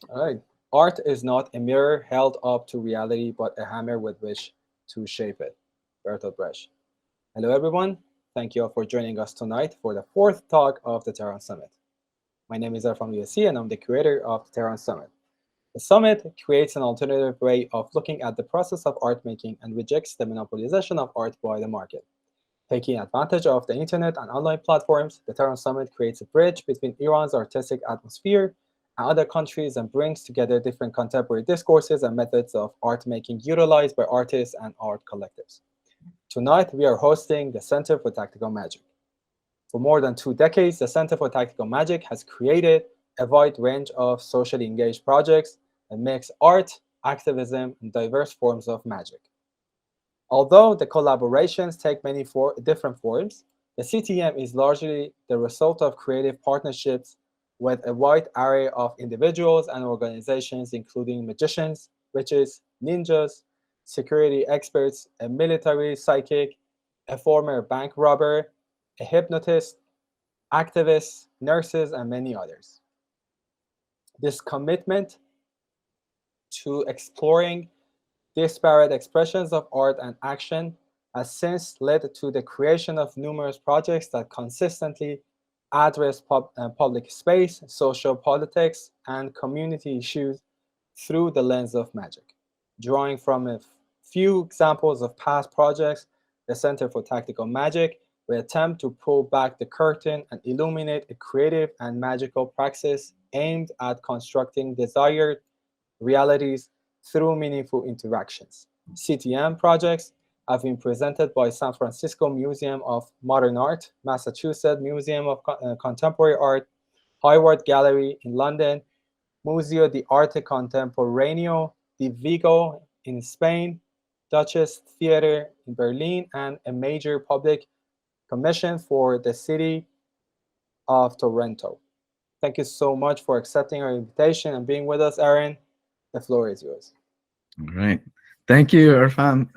All right. Art is not a mirror held up to reality, but a hammer with which to shape it. Bertolt Brecht. Hello, everyone. Thank you all for joining us tonight for the fourth talk of the Tehran Summit. My name is Arfan USC, and I'm the curator of the Tehran Summit. The summit creates an alternative way of looking at the process of art making and rejects the monopolization of art by the market. Taking advantage of the internet and online platforms, the Tehran Summit creates a bridge between Iran's artistic atmosphere and other countries and brings together different contemporary discourses and methods of art making utilized by artists and art collectives. Tonight, we are hosting the Center for Tactical Magic. For more than 2 decades, the Center for Tactical Magic has created a wide range of socially engaged projects that mix art, activism, and diverse forms of magic. Although the collaborations take many different forms, the CTM is largely the result of creative partnerships with a wide array of individuals and organizations, including magicians, witches, ninjas, security experts, a military psychic, a former bank robber, a hypnotist, activists, nurses, and many others. This commitment to exploring disparate expressions of art and action has since led to the creation of numerous projects that consistently address public space, social politics, and community issues through the lens of magic. Drawing from a few examples of past projects, the Center for Tactical Magic will attempt to pull back the curtain and illuminate a creative and magical praxis aimed at constructing desired realities through meaningful interactions. CTM projects have been presented by San Francisco Museum of Modern Art, Massachusetts Museum of Contemporary Art, Hayward Gallery in London, Museo de Arte Contemporaneo de Vigo in Spain, Deutsches Theater in Berlin, and a major public commission for the city of Toronto. Thank you so much for accepting our invitation and being with us, Aaron. The floor is yours. All right. Thank you, Irfan.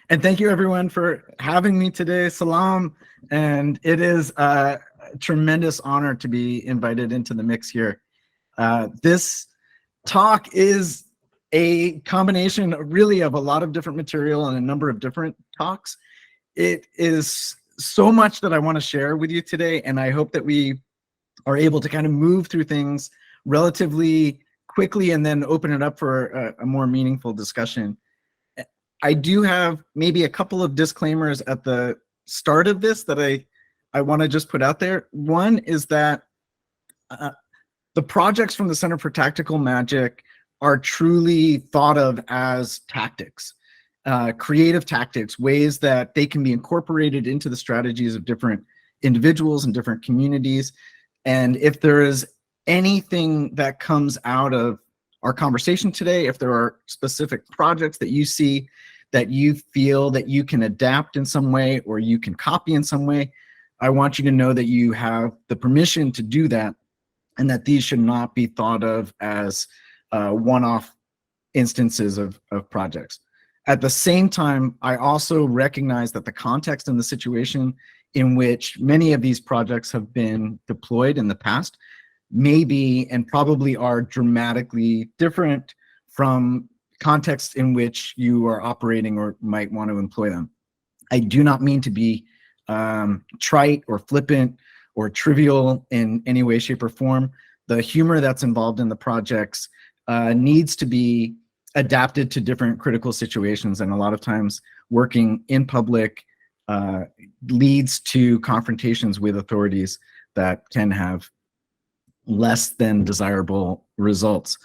And thank you, everyone, for having me today. Salam. And it is a tremendous honor to be invited into the mix here. This talk is a combination, really, of a lot of different material and a number of different talks. It is so much that I want to share with you today, and I hope that we are able to kind of move through things relatively quickly and then open it up for a more meaningful discussion. I do have maybe a couple of disclaimers at the start of this that I want to just put out there. One is that the projects from the Center for Tactical Magic are truly thought of as tactics, creative tactics, ways that they can be incorporated into the strategies of different individuals and different communities. And if there is anything that comes out of our conversation today, if there are specific projects that you see that you feel that you can adapt in some way or you can copy in some way, I want you to know that you have the permission to do that, and that these should not be thought of as one-off instances of projects. At the same time, I also recognize that the context and the situation in which many of these projects have been deployed in the past may be and probably are dramatically different from contexts in which you are operating or might want to employ them. I do not mean to be trite or flippant or trivial in any way, shape, or form. The humor that's involved in the projects needs to be adapted to different critical situations, and a lot of times working in public leads to confrontations with authorities that can have less than desirable results.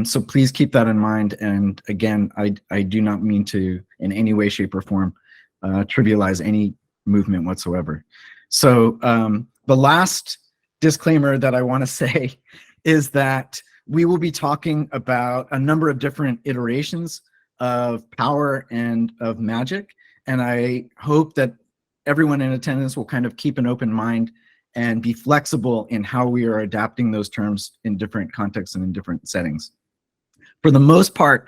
So please keep that in mind. And again, I do not mean to, in any way, shape, or form, trivialize any movement whatsoever. So the last disclaimer that I want to say is that we will be talking about a number of different iterations of power and of magic. And I hope that everyone in attendance will kind of keep an open mind and be flexible in how we are adapting those terms in different contexts and in different settings. For the most part,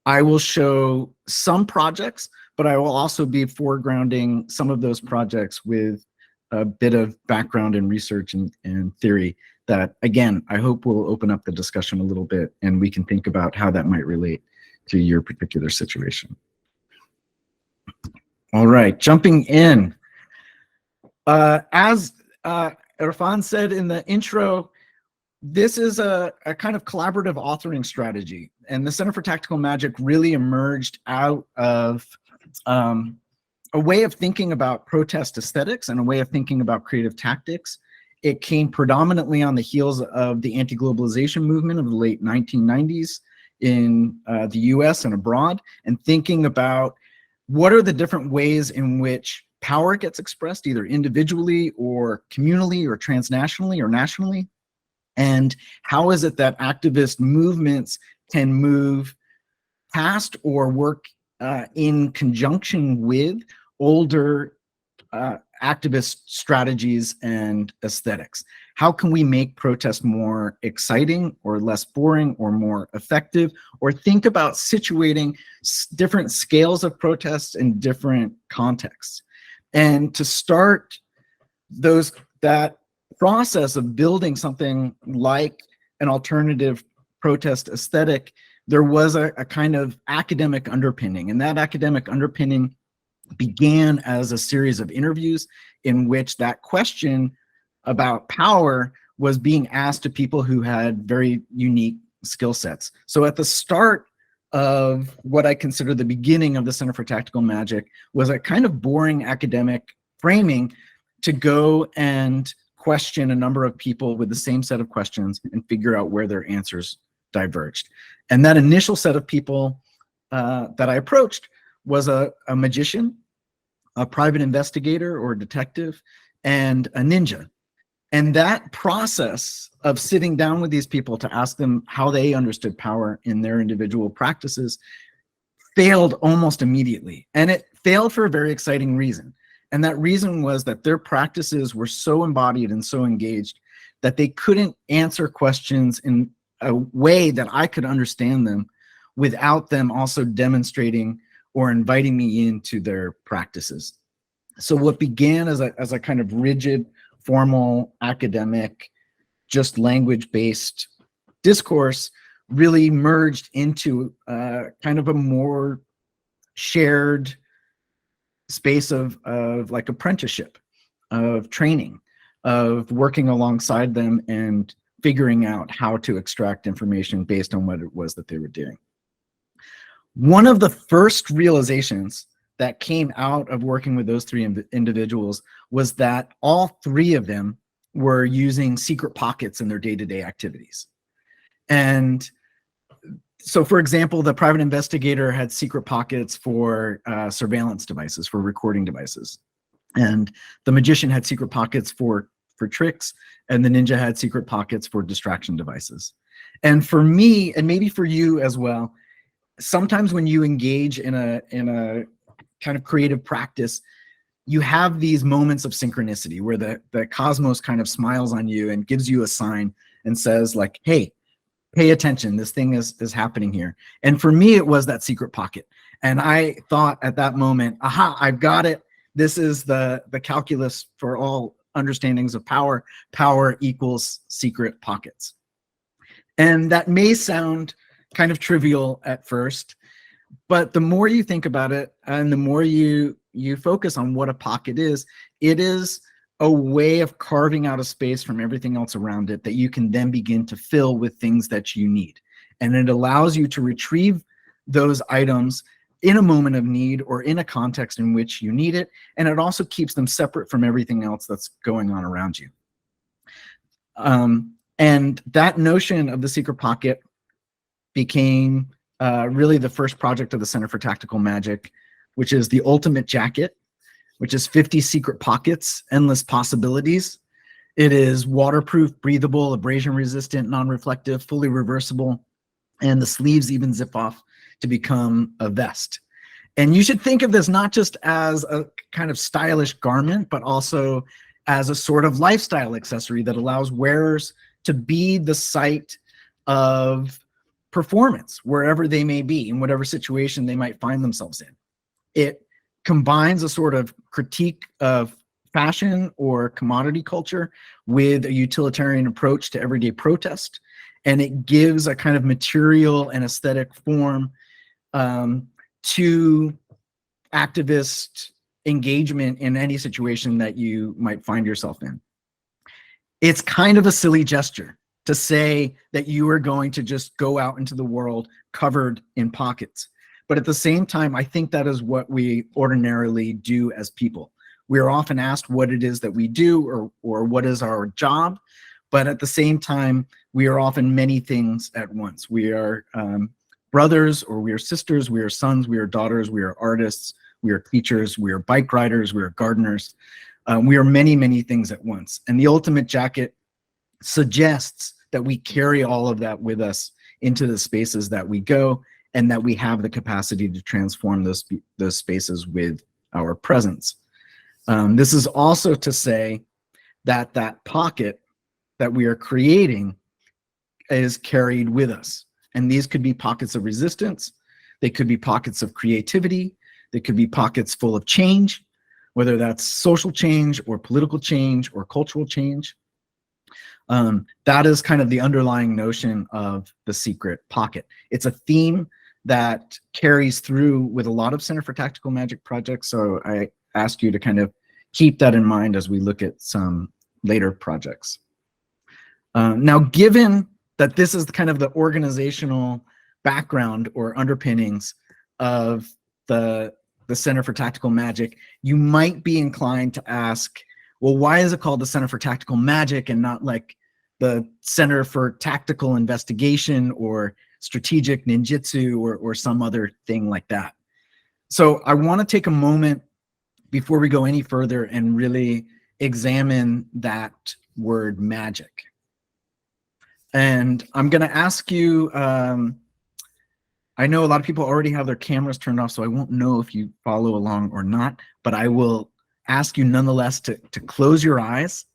I will show some projects, but I will also be foregrounding some of those projects with a bit of background and research and theory that, again, I hope will open up the discussion a little bit and we can think about how that might relate to your particular situation. All right, jumping in. As Irfan said in the intro, this is a kind of collaborative authoring strategy. And the Center for Tactical Magic really emerged out of a way of thinking about protest aesthetics and a way of thinking about creative tactics. It came predominantly on the heels of the anti-globalization movement of the late 1990s in the US and abroad, and thinking about what are the different ways in which power gets expressed, either individually or communally or transnationally or nationally, and how is it that activist movements can move past or work in conjunction with older activist strategies and aesthetics. How can we make protest more exciting or less boring or more effective, or think about situating different scales of protests in different contexts? And to start that process of building something like an alternative protest aesthetic, there was a kind of academic underpinning, and that academic underpinning began as a series of interviews in which that question about power was being asked to people who had very unique skill sets. So at the start of what I consider the beginning of the Center for Tactical Magic was a kind of boring academic framing to go and question a number of people with the same set of questions and figure out where their answers diverged. And that initial set of people that I approached was a magician, a private investigator or detective, and a ninja. And that process of sitting down with these people to ask them how they understood power in their individual practices failed almost immediately. And it failed for a very exciting reason. And that reason was that their practices were so embodied and so engaged that they couldn't answer questions in a way that I could understand them without them also demonstrating or inviting me into their practices. So what began as a kind of rigid, formal, academic, just language-based discourse really merged into kind of a more shared space of like apprenticeship, of training, of working alongside them and figuring out how to extract information based on what it was that they were doing. One of the first realizations that came out of working with those three individuals was that all three of them were using secret pockets in their day-to-day activities. And so, for example, the private investigator had secret pockets for surveillance devices, for recording devices. And the magician had secret pockets for tricks, and the ninja had secret pockets for distraction devices. And for me, and maybe for you as well, sometimes when you engage in a kind of creative practice, you have these moments of synchronicity where the cosmos kind of smiles on you and gives you a sign and says like, hey, pay attention, this thing is happening here. And for me, it was that secret pocket. And I thought at that moment, aha, I've got it. This is the calculus for all understandings of power. Power equals secret pockets. And that may sound kind of trivial at first, but the more you think about it and the more you focus on what a pocket is, it is a way of carving out a space from everything else around it that you can then begin to fill with things that you need. And it allows you to retrieve those items in a moment of need or in a context in which you need it. And it also keeps them separate from everything else that's going on around you. And that notion of the secret pocket became really the first project of the Center for Tactical Magic, which is the ultimate jacket, which is 50 secret pockets, endless possibilities. It is waterproof, breathable, abrasion resistant, non-reflective, fully reversible, and the sleeves even zip off to become a vest. And you should think of this not just as a kind of stylish garment, but also as a sort of lifestyle accessory that allows wearers to be the site of performance wherever they may be, in whatever situation they might find themselves in. It combines a sort of critique of fashion or commodity culture with a utilitarian approach to everyday protest, and it gives a kind of material and aesthetic form to activist engagement in any situation that you might find yourself in. It's kind of a silly gesture to say that you are going to just go out into the world covered in pockets. But at the same time, I think that is what we ordinarily do as people. We are often asked what it is that we do or what is our job. But at the same time, we are often many things at once. We are brothers, or we are sisters, we are sons, we are daughters, we are artists, we are teachers, we are bike riders, we are gardeners. We are many, many things at once. And the ultimate jacket suggests that we carry all of that with us into the spaces that we go, and that we have the capacity to transform those spaces with our presence. This is also to say that that pocket that we are creating is carried with us. And these could be pockets of resistance. They could be pockets of creativity. They could be pockets full of change, whether that's social change or political change or cultural change. That is kind of the underlying notion of the secret pocket. It's a theme that carries through with a lot of Center for Tactical Magic projects. So I ask you to kind of keep that in mind as we look at some later projects. Now, given that this is kind of the organizational background or underpinnings of the Center for Tactical Magic, you might be inclined to ask, well, why is it called the Center for Tactical Magic and not like the Center for Tactical Investigation or Strategic Ninjutsu or some other thing like that? So I want to take a moment before we go any further and really examine that word magic. And I'm going to ask you, I know a lot of people already have their cameras turned off, so I won't know if you follow along or not, but I will ask you nonetheless to close your eyes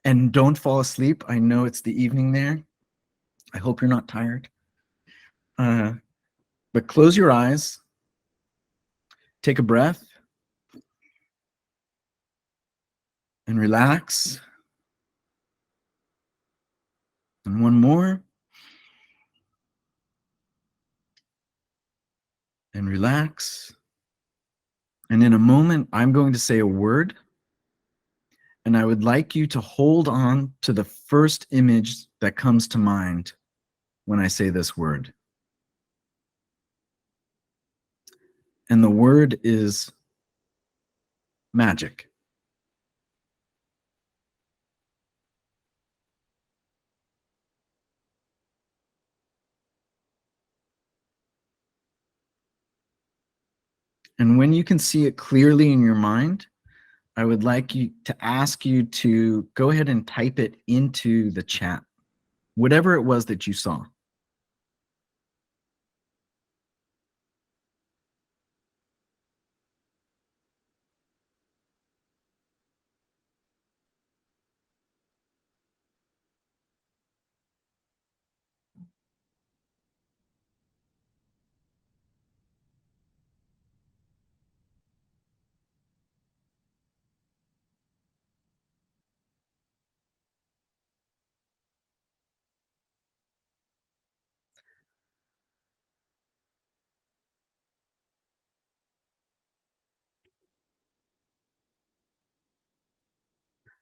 and don't fall asleep. I know it's the evening there. I hope you're not tired. But close your eyes, take a breath, and relax. And one more. And relax. And in a moment, I'm going to say a word. And I would like you to hold on to the first image that comes to mind when I say this word. And the word is magic. And when you can see it clearly in your mind, I would like you to ask you to go ahead and type it into the chat, whatever it was that you saw.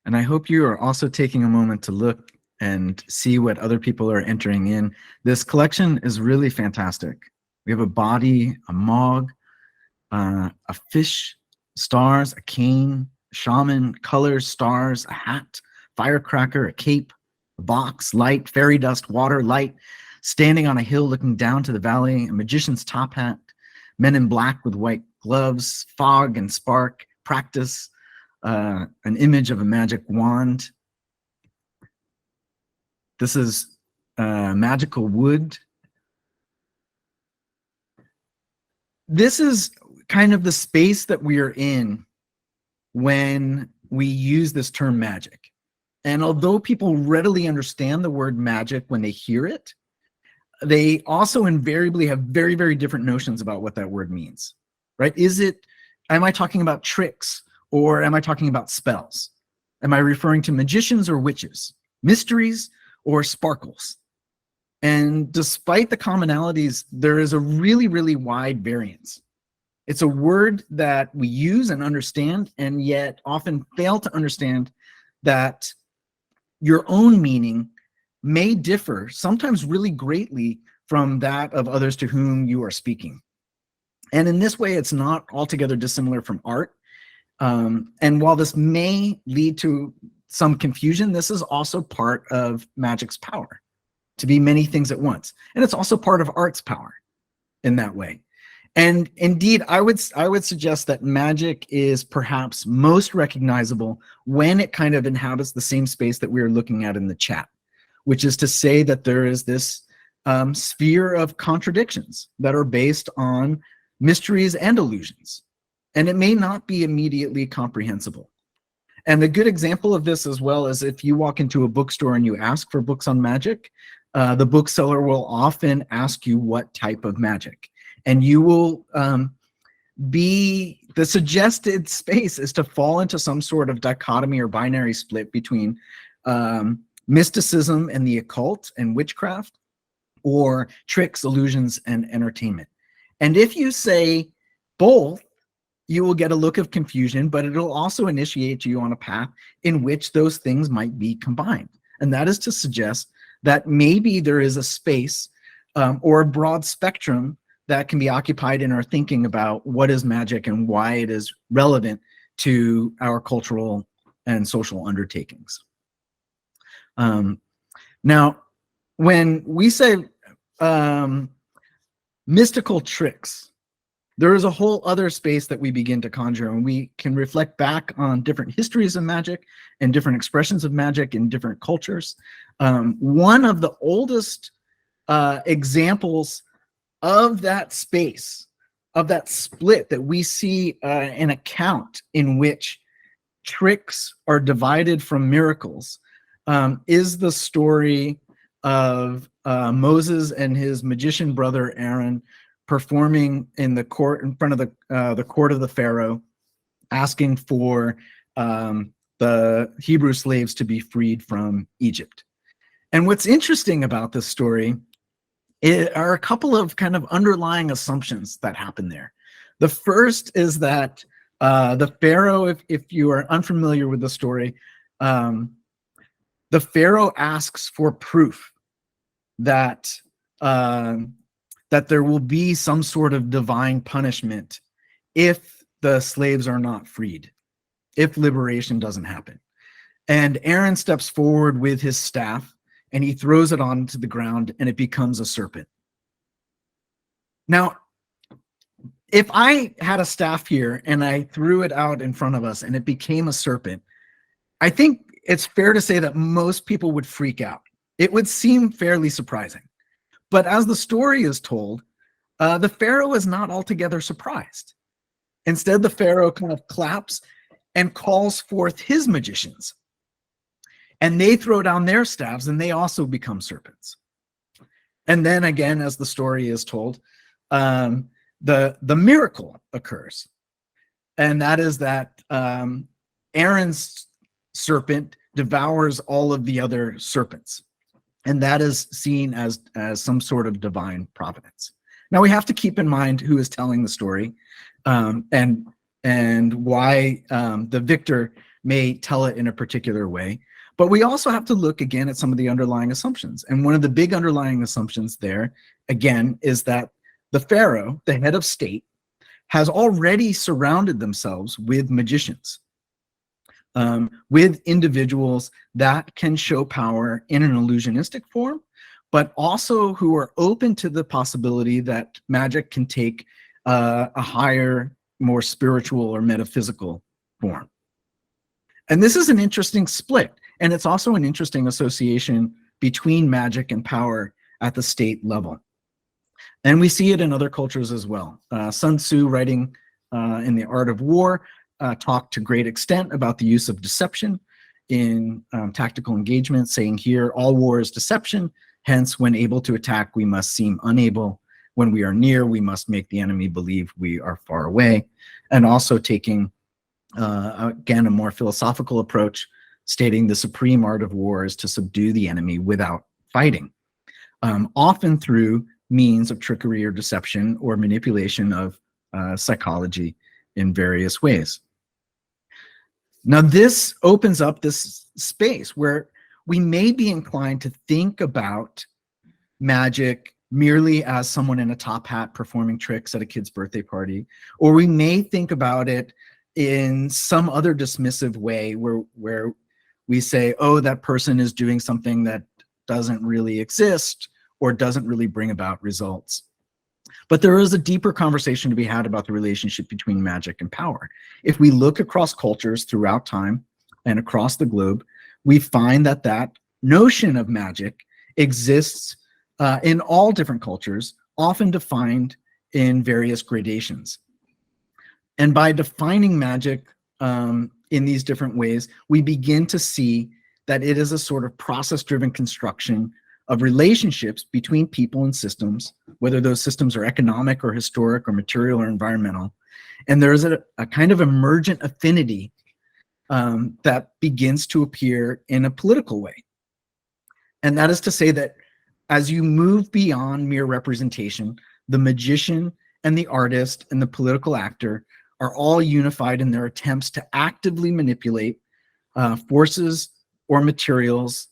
And I hope you are also taking a moment to look and see what other people are entering in. This collection is really fantastic. We have a body, a mog, a fish, stars, a cane, a shaman, colors, stars, a hat, firecracker, a cape, a box, light, fairy dust, water, light, standing on a hill looking down to the valley, a magician's top hat, men in black with white gloves, fog and spark, practice, an image of a magic wand. This is magical wood. This is kind of the space that we are in when we use this term magic. And although people readily understand the word magic when they hear it, they also invariably have very, very different notions about what that word means, right? Am I talking about tricks Or am I talking about spells? Am I referring to magicians or witches, mysteries or sparkles? And despite the commonalities, there is a really, really wide variance. It's a word that we use and understand, and yet often fail to understand that your own meaning may differ, sometimes really greatly, from that of others to whom you are speaking. And in this way, it's not altogether dissimilar from art. And while this may lead to some confusion, this is also part of magic's power, to be many things at once. And it's also part of art's power in that way. And indeed, I would suggest that magic is perhaps most recognizable when it kind of inhabits the same space that we are looking at in the chat, which is to say that there is this sphere of contradictions that are based on mysteries and illusions. And it may not be immediately comprehensible. And a good example of this as well is if you walk into a bookstore and you ask for books on magic, the bookseller will often ask you what type of magic. And you will the suggested space is to fall into some sort of dichotomy or binary split between mysticism and the occult and witchcraft, or tricks, illusions, and entertainment. And if you say both, you will get a look of confusion, but it'll also initiate you on a path in which those things might be combined. And that is to suggest that maybe there is a space or a broad spectrum that can be occupied in our thinking about what is magic and why it is relevant to our cultural and social undertakings. Now, when we say mystical tricks, there is a whole other space that we begin to conjure, and we can reflect back on different histories of magic and different expressions of magic in different cultures. One of the oldest examples of that space, of that split that we see an account in which tricks are divided from miracles, is the story of Moses and his magician brother Aaron performing in the court, in front of the court of the Pharaoh, asking for the Hebrew slaves to be freed from Egypt. And what's interesting about this story are a couple of kind of underlying assumptions that happen there. The first is that the Pharaoh, if you are unfamiliar with the story, the Pharaoh asks for proof that that there will be some sort of divine punishment if the slaves are not freed, if liberation doesn't happen. And Aaron steps forward with his staff and he throws it onto the ground and it becomes a serpent. Now, if I had a staff here and I threw it out in front of us and it became a serpent, I think it's fair to say that most people would freak out. It would seem fairly surprising. But as the story is told, the Pharaoh is not altogether surprised. Instead, the Pharaoh kind of claps and calls forth his magicians. And they throw down their staffs and they also become serpents. And then again, as the story is told, the miracle occurs. And that is that Aaron's serpent devours all of the other serpents. And that is seen as some sort of divine providence. Now we have to keep in mind who is telling the story and why the victor may tell it in a particular way. But we also have to look again at some of the underlying assumptions. And one of the big underlying assumptions there, again, is that the Pharaoh, the head of state, has already surrounded themselves with magicians, with individuals that can show power in an illusionistic form, but also who are open to the possibility that magic can take a higher, more spiritual or metaphysical form. And this is an interesting split, and it's also an interesting association between magic and power at the state level. And we see it in other cultures as well. Sun Tzu, writing in The Art of War, talked to great extent about the use of deception in tactical engagement, saying here, all war is deception. Hence, when able to attack, we must seem unable. When we are near, we must make the enemy believe we are far away. And also taking Again, a more philosophical approach stating the supreme art of war is to subdue the enemy without fighting, often through means of trickery or deception or manipulation of psychology in various ways. Now, this opens up this space where we may be inclined to think about magic merely as someone in a top hat performing tricks at a kid's birthday party, or we may think about it in some other dismissive way where we say, oh, that person is doing something that doesn't really exist or doesn't really bring about results. But there is a deeper conversation to be had about the relationship between magic and power. If we look across cultures throughout time and across the globe, we find that that notion of magic exists in all different cultures, often defined in various gradations. And by defining magic in these different ways, we begin to see that it is a sort of process-driven construction of relationships between people and systems, whether those systems are economic or historic or material or environmental. And there is a kind of emergent affinity that begins to appear in a political way. And that is to say that as you move beyond mere representation, the magician and the artist and the political actor are all unified in their attempts to actively manipulate forces or materials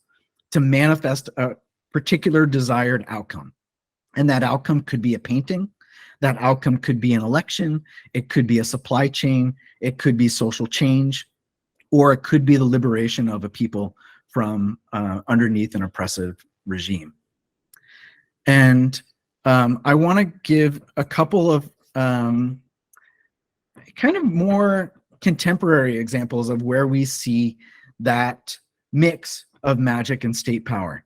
to manifest a particular desired outcome. And that outcome could be a painting, that outcome could be an election, it could be a supply chain, it could be social change, or it could be the liberation of a people from underneath an oppressive regime. And I want to give a couple of kind of more contemporary examples of where we see that mix of magic and state power.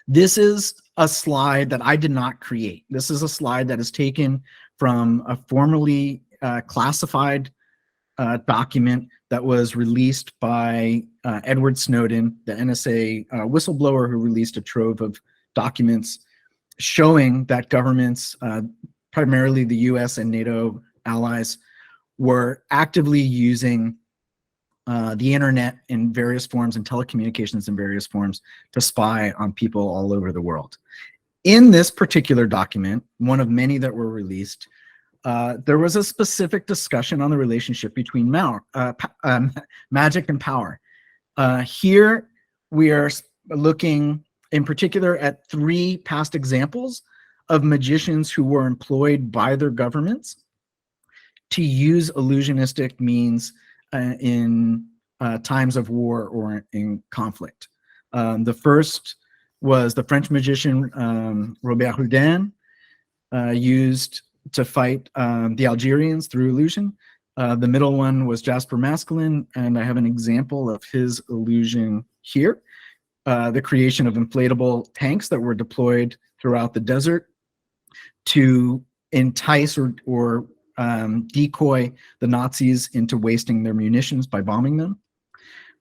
This is a slide that I did not create. This is a slide that is taken from a formerly classified document that was released by Edward Snowden, the NSA whistleblower who released a trove of documents showing that governments, primarily the US and NATO allies, were actively using the internet in various forms and telecommunications in various forms to spy on people all over the world. In this particular document, one of many that were released, there was a specific discussion on the relationship between magic and power. Here we are looking in particular at 3 past examples of magicians who were employed by their governments to use illusionistic means in times of war or in conflict. The first was the French magician Robert Houdin, used to fight the Algerians through illusion. The middle one was Jasper Maskelyne, and I have an example of his illusion here. The creation of inflatable tanks that were deployed throughout the desert to entice or decoy the Nazis into wasting their munitions by bombing them.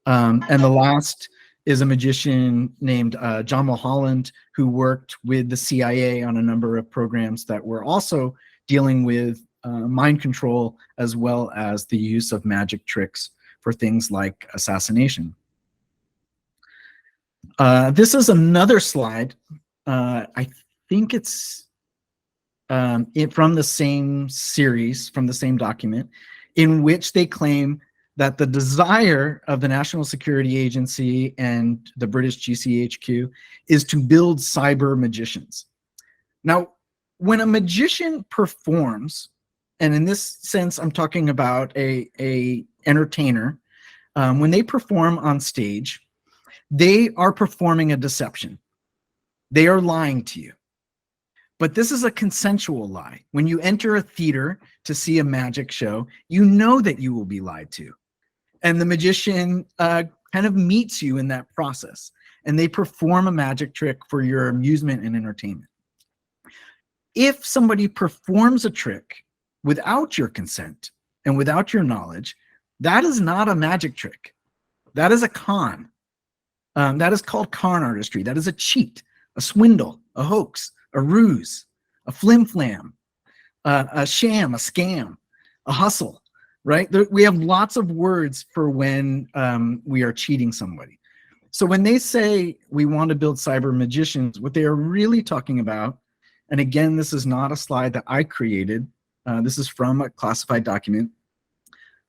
And the last is a magician named John Mulholland, who worked with the CIA on a number of programs that were also dealing with mind control, as well as the use of magic tricks for things like assassination. This is another slide. I think it's from the same series, from the same document, in which they claim that the desire of the National Security Agency and the British GCHQ is to build cyber magicians. Now, when a magician performs, and in this sense, I'm talking about a entertainer, when they perform on stage, they are performing a deception. They are lying to you. But this is a consensual lie. When you enter a theater to see a magic show, you know that you will be lied to. And the magician kind of meets you in that process. And they perform a magic trick for your amusement and entertainment. If somebody performs a trick without your consent and without your knowledge, that is not a magic trick. That is a con. That is called con artistry. That is a cheat, a swindle, a hoax, a ruse, a flim-flam, a sham, a scam, a hustle. right? We have lots of words for when we are cheating somebody. So when they say we want to build cyber magicians, what they are really talking about, and again, this is not a slide that I created, this is from a classified document.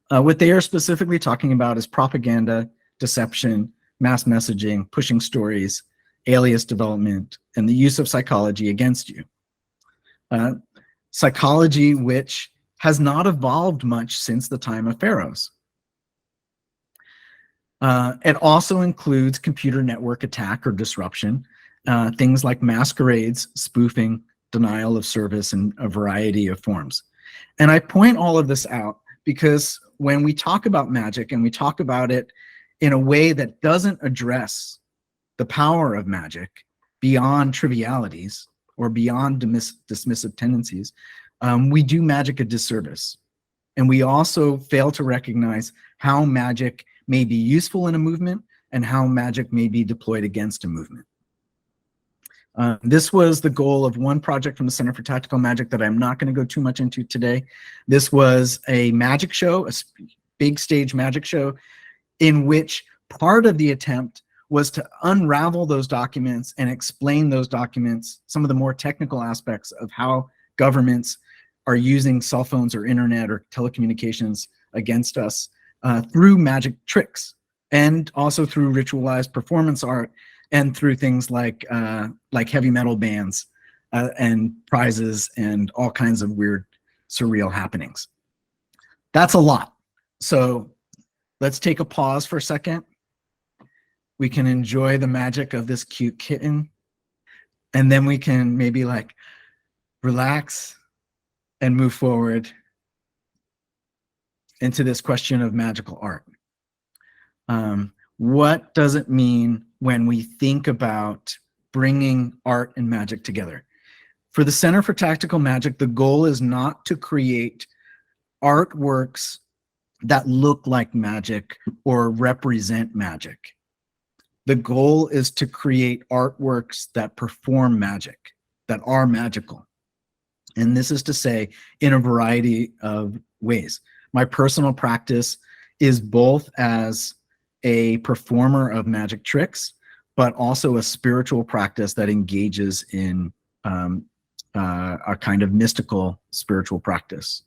What they are specifically talking about is propaganda, deception, mass messaging, pushing stories, alias development, and the use of psychology against you. Psychology which has not evolved much since the time of pharaohs. It also includes computer network attack or disruption, things like masquerades, spoofing, denial of service in a variety of forms. And I point all of this out because when we talk about magic and we talk about it in a way that doesn't address the power of magic beyond trivialities or beyond dismissive tendencies, we do magic a disservice. And we also fail to recognize how magic may be useful in a movement and how magic may be deployed against a movement. This was the goal of one project from the Center for Tactical Magic that I'm not going to go too much into today. This was a magic show, a big stage magic show, in which part of the attempt was to unravel those documents and explain those documents, some of the more technical aspects of how governments are using cell phones or internet or telecommunications against us through magic tricks, and also through ritualized performance art, and through things like heavy metal bands and prizes and all kinds of weird, surreal happenings. That's a lot. So let's take a pause for a second. We can enjoy the magic of this cute kitten, and then we can maybe like relax and move forward into this question of magical art. What does it mean when we think about bringing art and magic together? For the Center for Tactical Magic, the goal is not to create artworks that look like magic or represent magic. The goal is to create artworks that perform magic, that are magical. And this is to say, in a variety of ways. My personal practice is both as a performer of magic tricks, but also a spiritual practice that engages in a kind of mystical spiritual practice.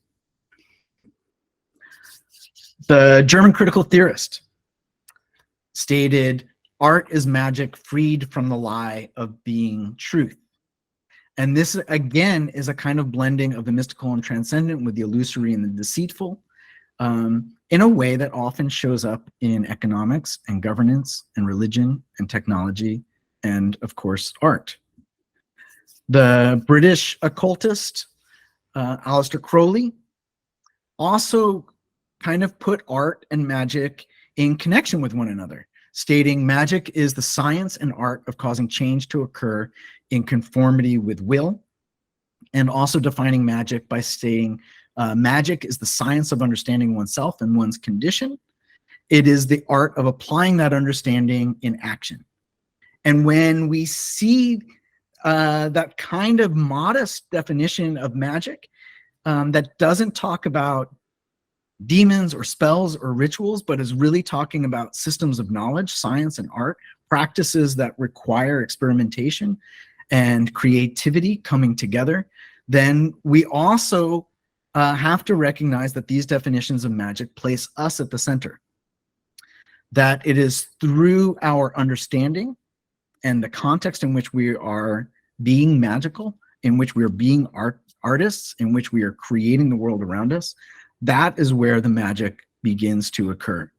The German critical theorist stated, "Art is magic freed from the lie of being truth." And this, again, is a kind of blending of the mystical and transcendent with the illusory and the deceitful, in a way that often shows up in economics and governance and religion and technology and, of course, art. The British occultist, Aleister Crowley, also kind of put art and magic in connection with one another, stating magic is the science and art of causing change to occur in conformity with will, and also defining magic by stating magic is the science of understanding oneself and one's condition. It is the art of applying that understanding in action. And when we see that kind of modest definition of magic that doesn't talk about demons or spells or rituals, but is really talking about systems of knowledge, science and art, practices that require experimentation and creativity coming together, then we also have to recognize that these definitions of magic place us at the center. That it is through our understanding and the context in which we are being magical, in which we are being artists, in which we are creating the world around us, that is where the magic begins to occur.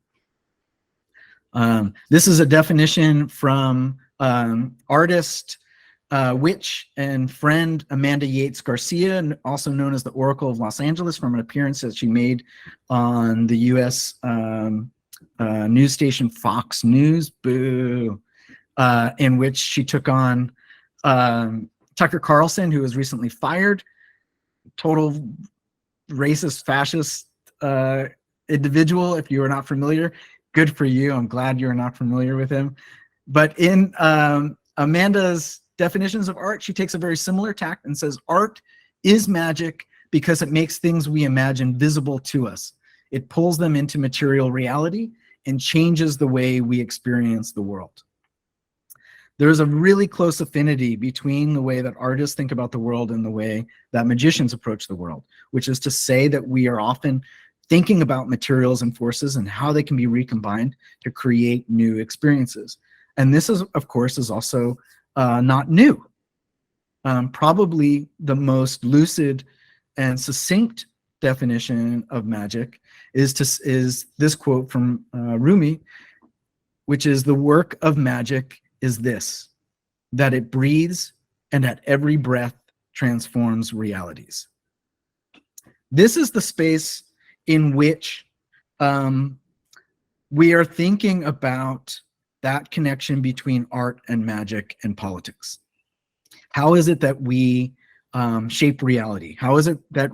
This is a definition from artist, witch, and friend Amanda Yates Garcia, also known as the Oracle of Los Angeles, from an appearance that she made on the US news station Fox News, boo, in which she took on Tucker Carlson, who was recently fired, total racist, fascist individual. If you are not familiar, good for you. I'm glad you're not familiar with him. But in Amanda's definitions of art, she takes a very similar tack and says art is magic because it makes things we imagine visible to us. It pulls them into material reality and changes the way we experience the world. There's a really close affinity between the way that artists think about the world and the way that magicians approach the world, which is to say that we are often thinking about materials and forces and how they can be recombined to create new experiences. And this is, of course, is also not new. Probably the most lucid and succinct definition of magic is this quote from Rumi, which is, "The work of magic is this, that it breathes and at every breath transforms realities." This is the space in which we are thinking about that connection between art and magic and politics. How is it that we shape reality? How is it that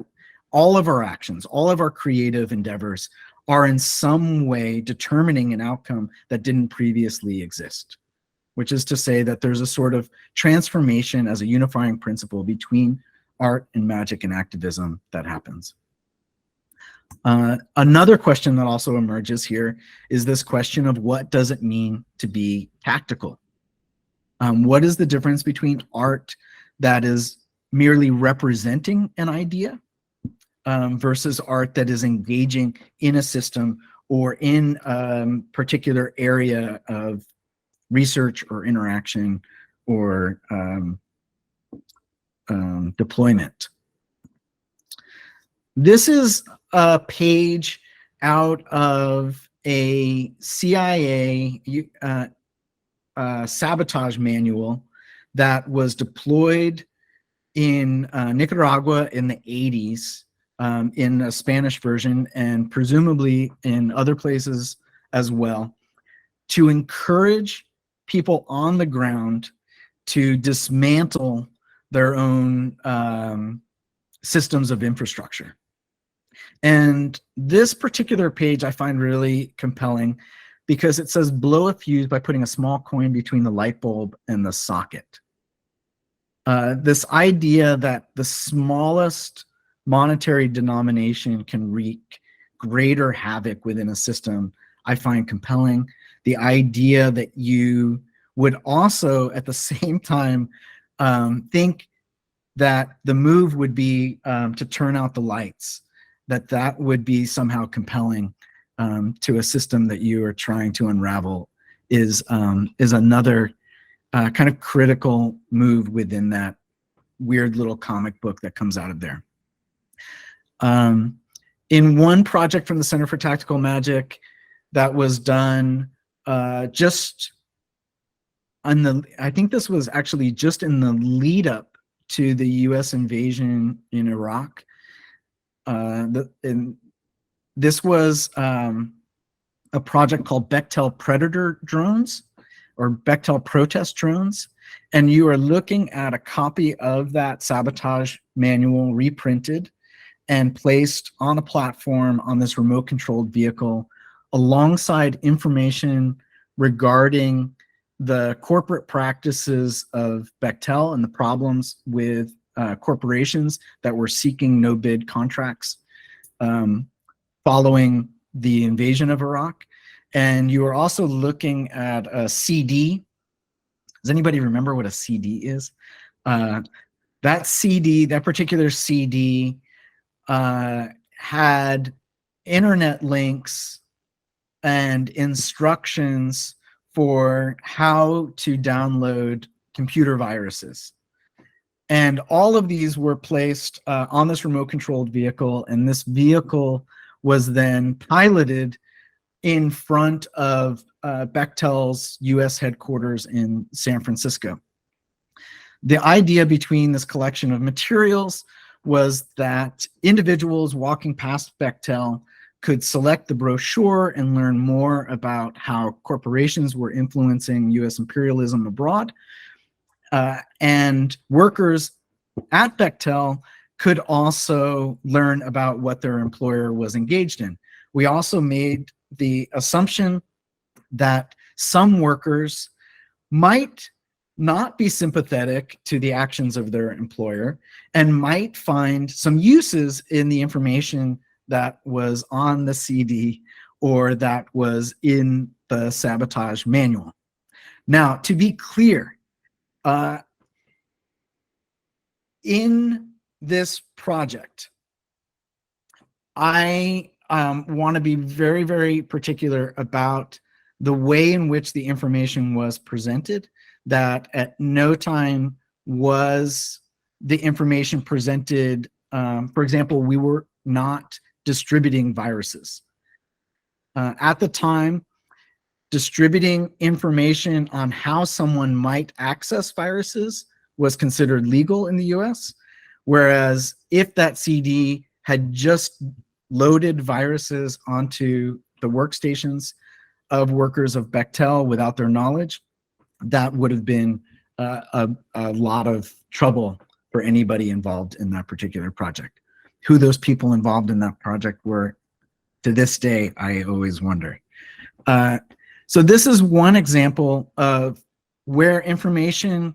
all of our actions, all of our creative endeavors are in some way determining an outcome that didn't previously exist? Which is to say that there's a sort of transformation as a unifying principle between art and magic and activism that happens. Another question that also emerges here is this question of what does it mean to be tactical? What is the difference between art that is merely representing an idea versus art that is engaging in a system or in a particular area of research or interaction or deployment? This is a page out of a CIA sabotage manual that was deployed in Nicaragua in the 80s in a Spanish version and presumably in other places as well, to encourage people on the ground to dismantle their own systems of infrastructure. And this particular page I find really compelling because it says blow a fuse by putting a small coin between the light bulb and the socket. This idea that the smallest monetary denomination can wreak greater havoc within a system, I find compelling. The idea that you would also at the same time think that the move would be to turn out the lights, that would be somehow compelling to a system that you are trying to unravel is another kind of critical move within that weird little comic book that comes out of there. In one project from the Center for Tactical Magic that was done just on the, I think this was actually just in the lead up to the US invasion in Iraq. This was a project called Bechtel Predator drones or Bechtel protest drones. And you are looking at a copy of that sabotage manual reprinted and placed on a platform on this remote controlled vehicle alongside information regarding the corporate practices of Bechtel and the problems with corporations that were seeking no bid contracts following the invasion of Iraq. And you are also looking at a CD. Does anybody remember what a CD is? That CD, that particular CD had internet links and instructions for how to download computer viruses. And all of these were placed on this remote controlled vehicle, and this vehicle was then piloted in front of Bechtel's US headquarters in San Francisco. The idea between this collection of materials was that individuals walking past Bechtel could select the brochure and learn more about how corporations were influencing US imperialism abroad. And workers at Bechtel could also learn about what their employer was engaged in. We also made the assumption that some workers might not be sympathetic to the actions of their employer and might find some uses in the information that was on the CD or that was in the sabotage manual. Now, to be clear, in this project, I want to be very, very particular about the way in which the information was presented, that at no time was the information presented, for example, we were not distributing viruses. At the time, distributing information on how someone might access viruses was considered legal in the US, whereas if that CD had just loaded viruses onto the workstations of workers of Bechtel without their knowledge, that would have been a lot of trouble for anybody involved in that particular project. Who those people involved in that project were, to this day, I always wonder. So this is one example of where information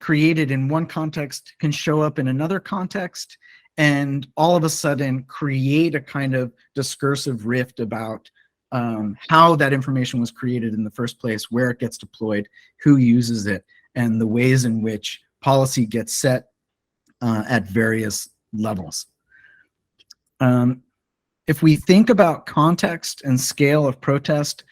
created in one context can show up in another context and all of a sudden create a kind of discursive rift about how that information was created in the first place, where it gets deployed, who uses it, and the ways in which policy gets set at various levels. If we think about context and scale of protest,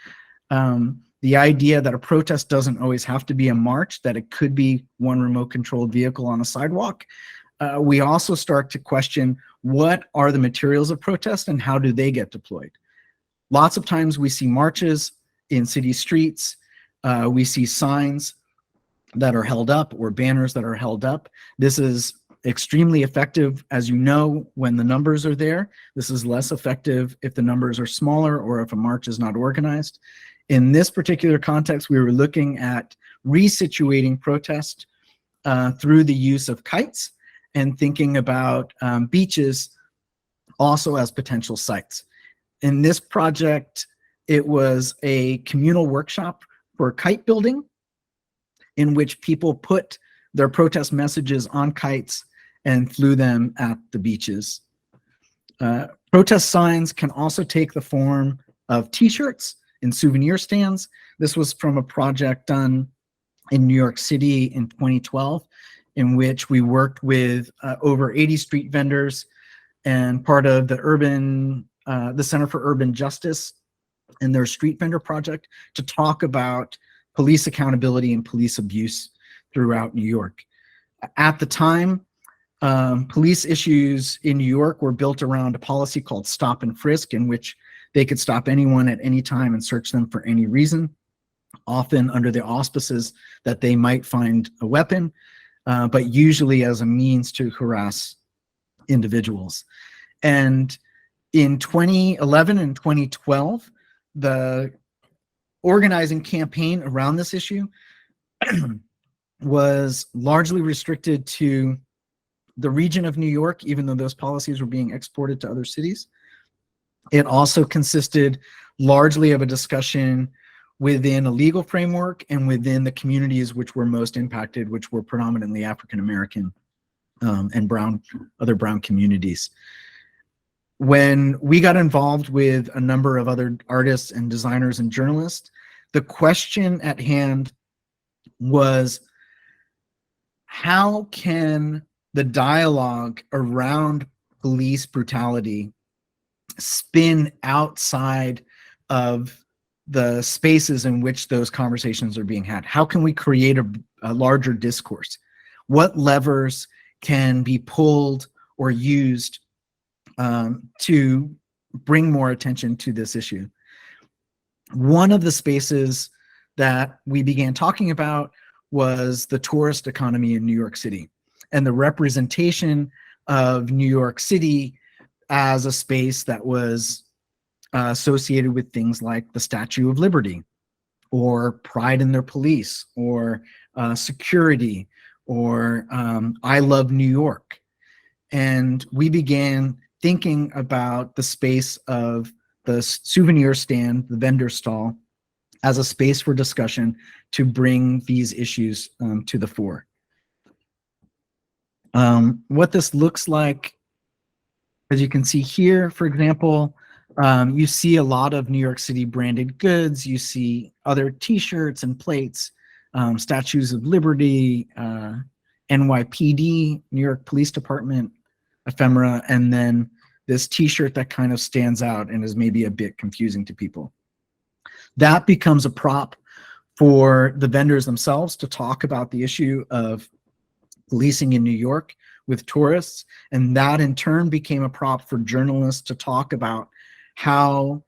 the idea that a protest doesn't always have to be a march, that it could be one remote-controlled vehicle on a sidewalk, we also start to question what are the materials of protest and how do they get deployed. Lots of times we see marches in city streets, we see signs that are held up or banners that are held up. This is extremely effective, as you know, when the numbers are there. This is less effective if the numbers are smaller or if a march is not organized. In this particular context, we were looking at resituating protest through the use of kites and thinking about beaches also as potential sites. In this project, it was a communal workshop for kite building in which people put their protest messages on kites and flew them at the beaches. Protest signs can also take the form of t-shirts in souvenir stands. This was from a project done in New York City in 2012, in which we worked with over 80 street vendors and part of the Center for Urban Justice and their street vendor project to talk about police accountability and police abuse throughout New York. At the time, police issues in New York were built around a policy called stop and frisk, in which they could stop anyone at any time and search them for any reason, often under the auspices that they might find a weapon, but usually as a means to harass individuals. And in 2011 and 2012, the organizing campaign around this issue was largely restricted to the region of New York, even though those policies were being exported to other cities. It also consisted largely of a discussion within a legal framework and within the communities which were most impacted, which were predominantly African American and other brown communities. When we got involved with a number of other artists and designers and journalists, the question at hand was, how can the dialogue around police brutality spin outside of the spaces in which those conversations are being had? How can we create a larger discourse? What levers can be pulled or used to bring more attention to this issue? One of the spaces that we began talking about was the tourist economy in New York City and the representation of New York City as a space that was associated with things like the Statue of Liberty or pride in their police or security or I love New York. And we began thinking about the space of the souvenir stand, the vendor stall, as a space for discussion to bring these issues to the fore. What this looks like As you can see here, for example, you see a lot of New York City branded goods. You see other T-shirts and plates, Statues of Liberty, NYPD, New York Police Department, ephemera, and then this T-shirt that kind of stands out and is maybe a bit confusing to people. That becomes a prop for the vendors themselves to talk about the issue of policing in New York with tourists, and that in turn became a prop for journalists to talk about how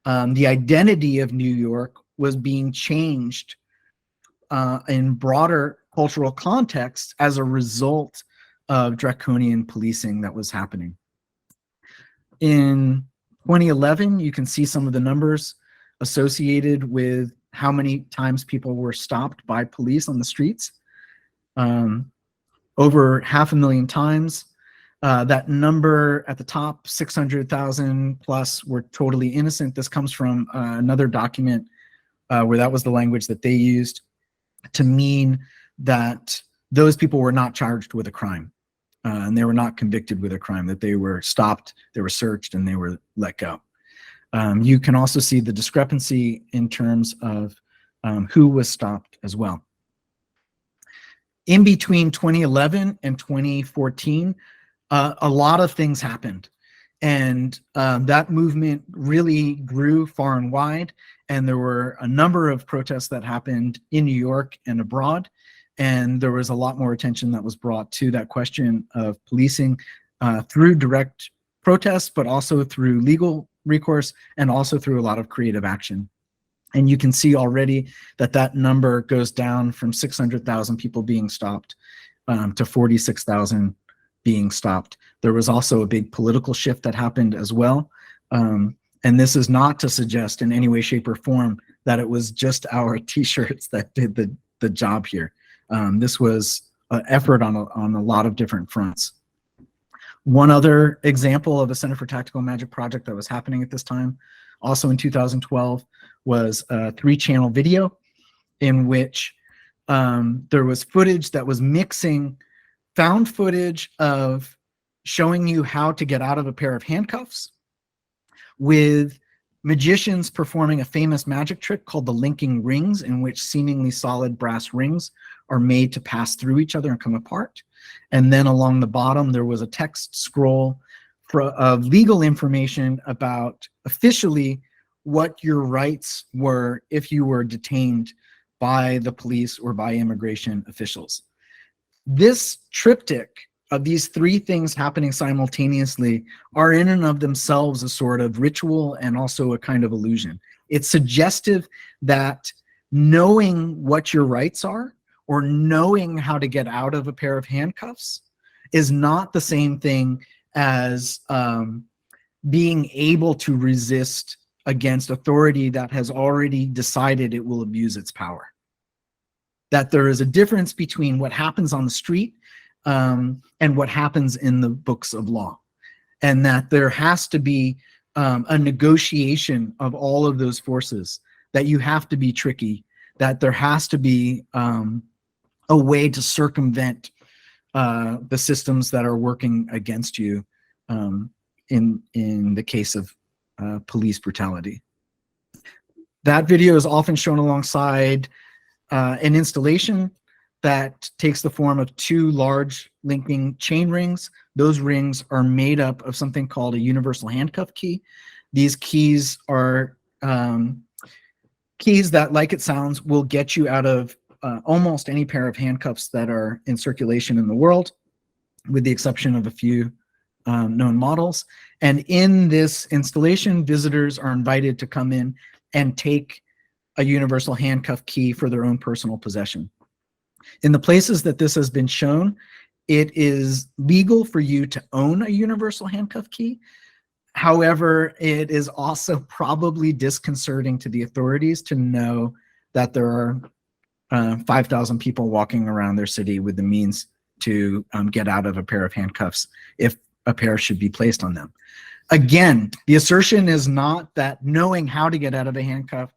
the identity of New York was being changed in broader cultural context as a result of draconian policing that was happening. In 2011, you can see some of the numbers associated with how many times people were stopped by police on the streets. Over 500,000 times. That number at the top, 600,000 plus, were totally innocent. This comes from another document where that was the language that they used to mean that those people were not charged with a crime. And they were not convicted with a crime, that they were stopped, they were searched, and they were let go. You can also see the discrepancy in terms of who was stopped as well. In between 2011 and 2014, a lot of things happened. And that movement really grew far and wide. And there were a number of protests that happened in New York and abroad. And there was a lot more attention that was brought to that question of policing through direct protests, but also through legal recourse and also through a lot of creative action. And you can see already that that number goes down from 600,000 people being stopped to 46,000 being stopped. There was also a big political shift that happened as well. And this is not to suggest in any way, shape, or form that it was just our T-shirts that did the job here. This was an effort on a lot of different fronts. One other example of a Center for Tactical Magic project that was happening at this time, also in 2012, was a 3-channel video in which there was footage that was mixing found footage of showing you how to get out of a pair of handcuffs with magicians performing a famous magic trick called the linking rings, in which seemingly solid brass rings are made to pass through each other and come apart. And then along the bottom, there was a text scroll of legal information about officially what your rights were if you were detained by the police or by immigration officials. This triptych of these 3 things happening simultaneously are in and of themselves a sort of ritual and also a kind of illusion. It's suggestive that knowing what your rights are or knowing how to get out of a pair of handcuffs is not the same thing as being able to resist against authority that has already decided it will abuse its power. That there is a difference between what happens on the street and what happens in the books of law. And that there has to be a negotiation of all of those forces, that you have to be tricky, that there has to be a way to circumvent the systems that are working against you in the case of police brutality. That video is often shown alongside an installation that takes the form of 2 large linking chain rings. Those rings are made up of something called a universal handcuff key. These keys are keys that, like it sounds, will get you out of almost any pair of handcuffs that are in circulation in the world, with the exception of a few known models. And in this installation, visitors are invited to come in and take a universal handcuff key for their own personal possession. In the places that this has been shown, it is legal for you to own a universal handcuff key. However, it is also probably disconcerting to the authorities to know that there are 5,000 people walking around their city with the means to get out of a pair of handcuffs if a pair should be placed on them. Again, the assertion is not that knowing how to get out of a handcuff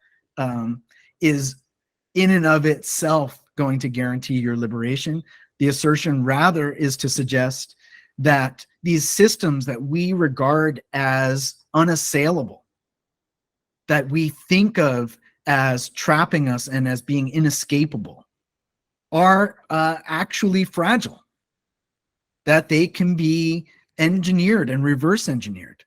is in and of itself going to guarantee your liberation. The assertion rather is to suggest that these systems that we regard as unassailable, that we think of as trapping us and as being inescapable, are actually fragile, that they can be engineered and reverse engineered,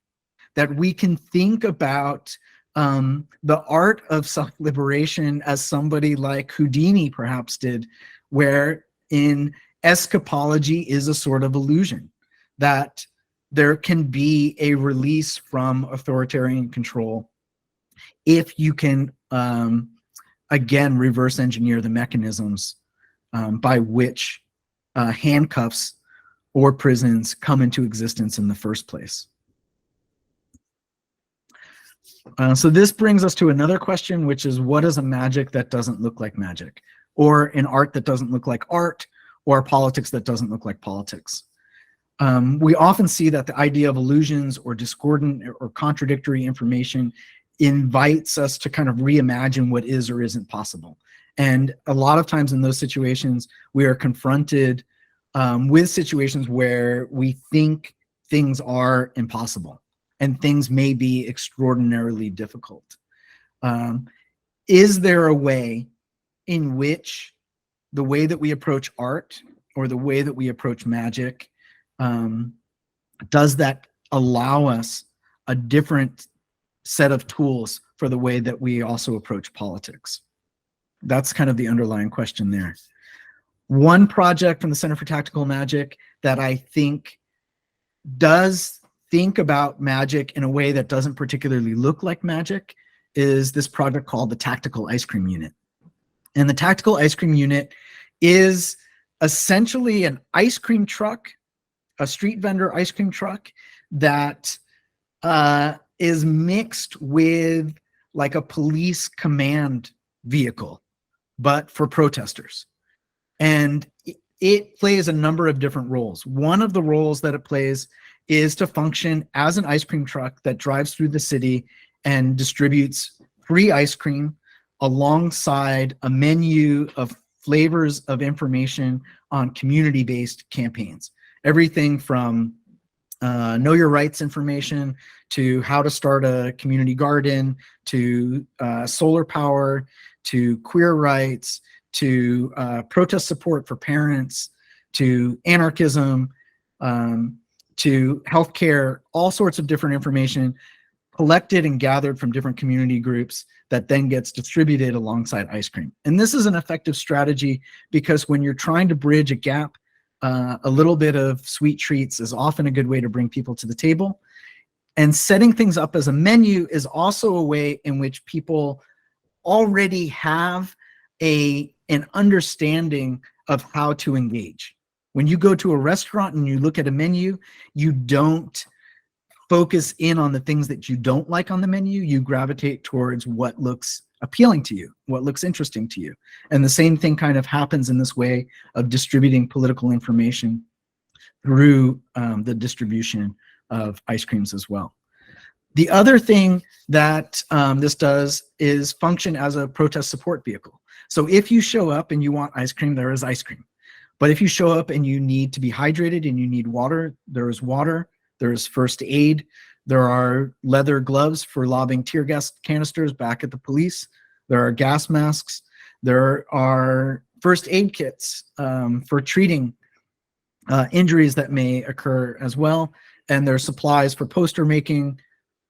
that we can think about the art of self-liberation as somebody like Houdini perhaps did, where in escapology is a sort of illusion, that there can be a release from authoritarian control if you can, again, reverse engineer the mechanisms by which handcuffs or prisons come into existence in the first place. So this brings us to another question, which is, what is a magic that doesn't look like magic? Or an art that doesn't look like art? Or politics that doesn't look like politics? We often see that the idea of illusions or discordant or contradictory information invites us to kind of reimagine what is or isn't possible. And a lot of times in those situations, we are confronted with situations where we think things are impossible and things may be extraordinarily difficult. Is there a way in which the way that we approach art or the way that we approach magic, does that allow us a different set of tools for the way that we also approach politics? That's kind of the underlying question there. One project from the Center for Tactical Magic that I think does think about magic in a way that doesn't particularly look like magic is this project called the Tactical Ice Cream Unit. And the Tactical Ice Cream Unit is essentially an ice cream truck, a street vendor ice cream truck that is mixed with like a police command vehicle, but for protesters. And it plays a number of different roles. One of the roles that it plays is to function as an ice cream truck that drives through the city and distributes free ice cream alongside a menu of flavors of information on community-based campaigns. Everything from know your rights information to how to start a community garden, to solar power, to queer rights, to protest support for parents, to anarchism, to healthcare, all sorts of different information collected and gathered from different community groups that then gets distributed alongside ice cream. And this is an effective strategy because when you're trying to bridge a gap, a little bit of sweet treats is often a good way to bring people to the table. And setting things up as a menu is also a way in which people already have an understanding of how to engage. When you go to a restaurant and you look at a menu, you don't focus in on the things that you don't like on the menu. You gravitate towards what looks appealing to you, what looks interesting to you. And the same thing kind of happens in this way of distributing political information through the distribution of ice creams as well. The other thing that this does is function as a protest support vehicle. So if you show up and you want ice cream, there is ice cream. But if you show up and you need to be hydrated and you need water, there is water. There is first aid. There are leather gloves for lobbing tear gas canisters back at the police. There are gas masks. There are first aid kits for treating injuries that may occur as well. And there are supplies for poster making,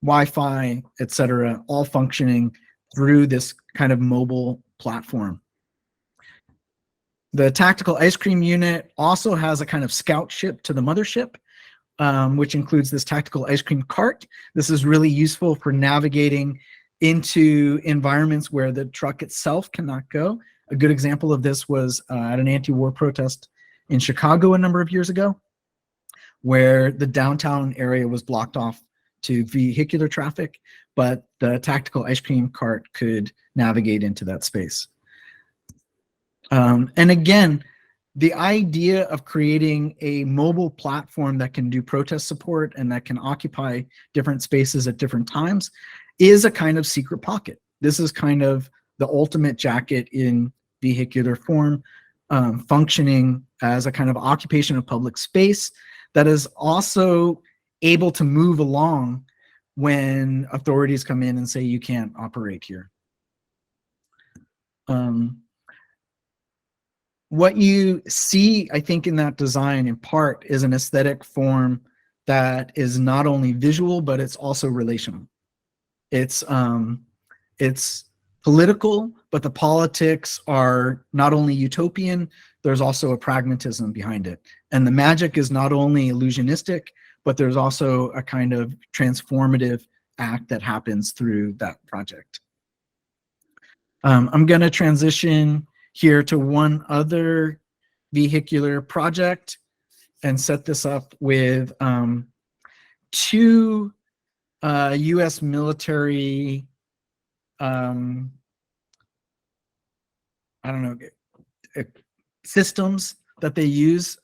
Wi-Fi, etc., all functioning through this kind of mobile platform. The Tactical Ice Cream Unit also has a kind of scout ship to the mothership, which includes this tactical ice cream cart. This is really useful for navigating into environments where the truck itself cannot go. A good example of this was at an anti-war protest in Chicago a number of years ago, where the downtown area was blocked off to vehicular traffic, but the tactical ice cream cart could navigate into that space. And again, the idea of creating a mobile platform that can do protest support and that can occupy different spaces at different times is a kind of secret pocket. This is kind of the ultimate jacket in vehicular form, functioning as a kind of occupation of public space that is also able to move along when authorities come in and say you can't operate here. What you see, I think, in that design in part is an aesthetic form that is not only visual, but it's also relational. It's political, but the politics are not only utopian, there's also a pragmatism behind it. And the magic is not only illusionistic, but there's also a kind of transformative act that happens through that project. I'm going to transition here to one other vehicular project and set this up with two US military, I don't know, systems that they use,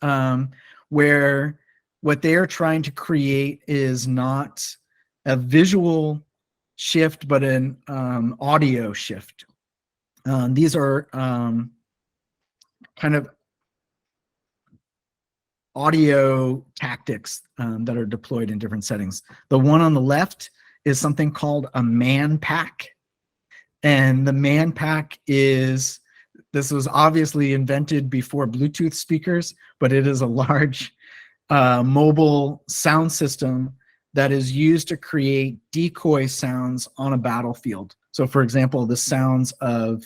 where what they are trying to create is not a visual shift, but an audio shift. These are kind of audio tactics that are deployed in different settings. The one on the left is something called a man pack. And the man pack is, this was obviously invented before Bluetooth speakers, but it is a large mobile sound system that is used to create decoy sounds on a battlefield. So for example, the sounds of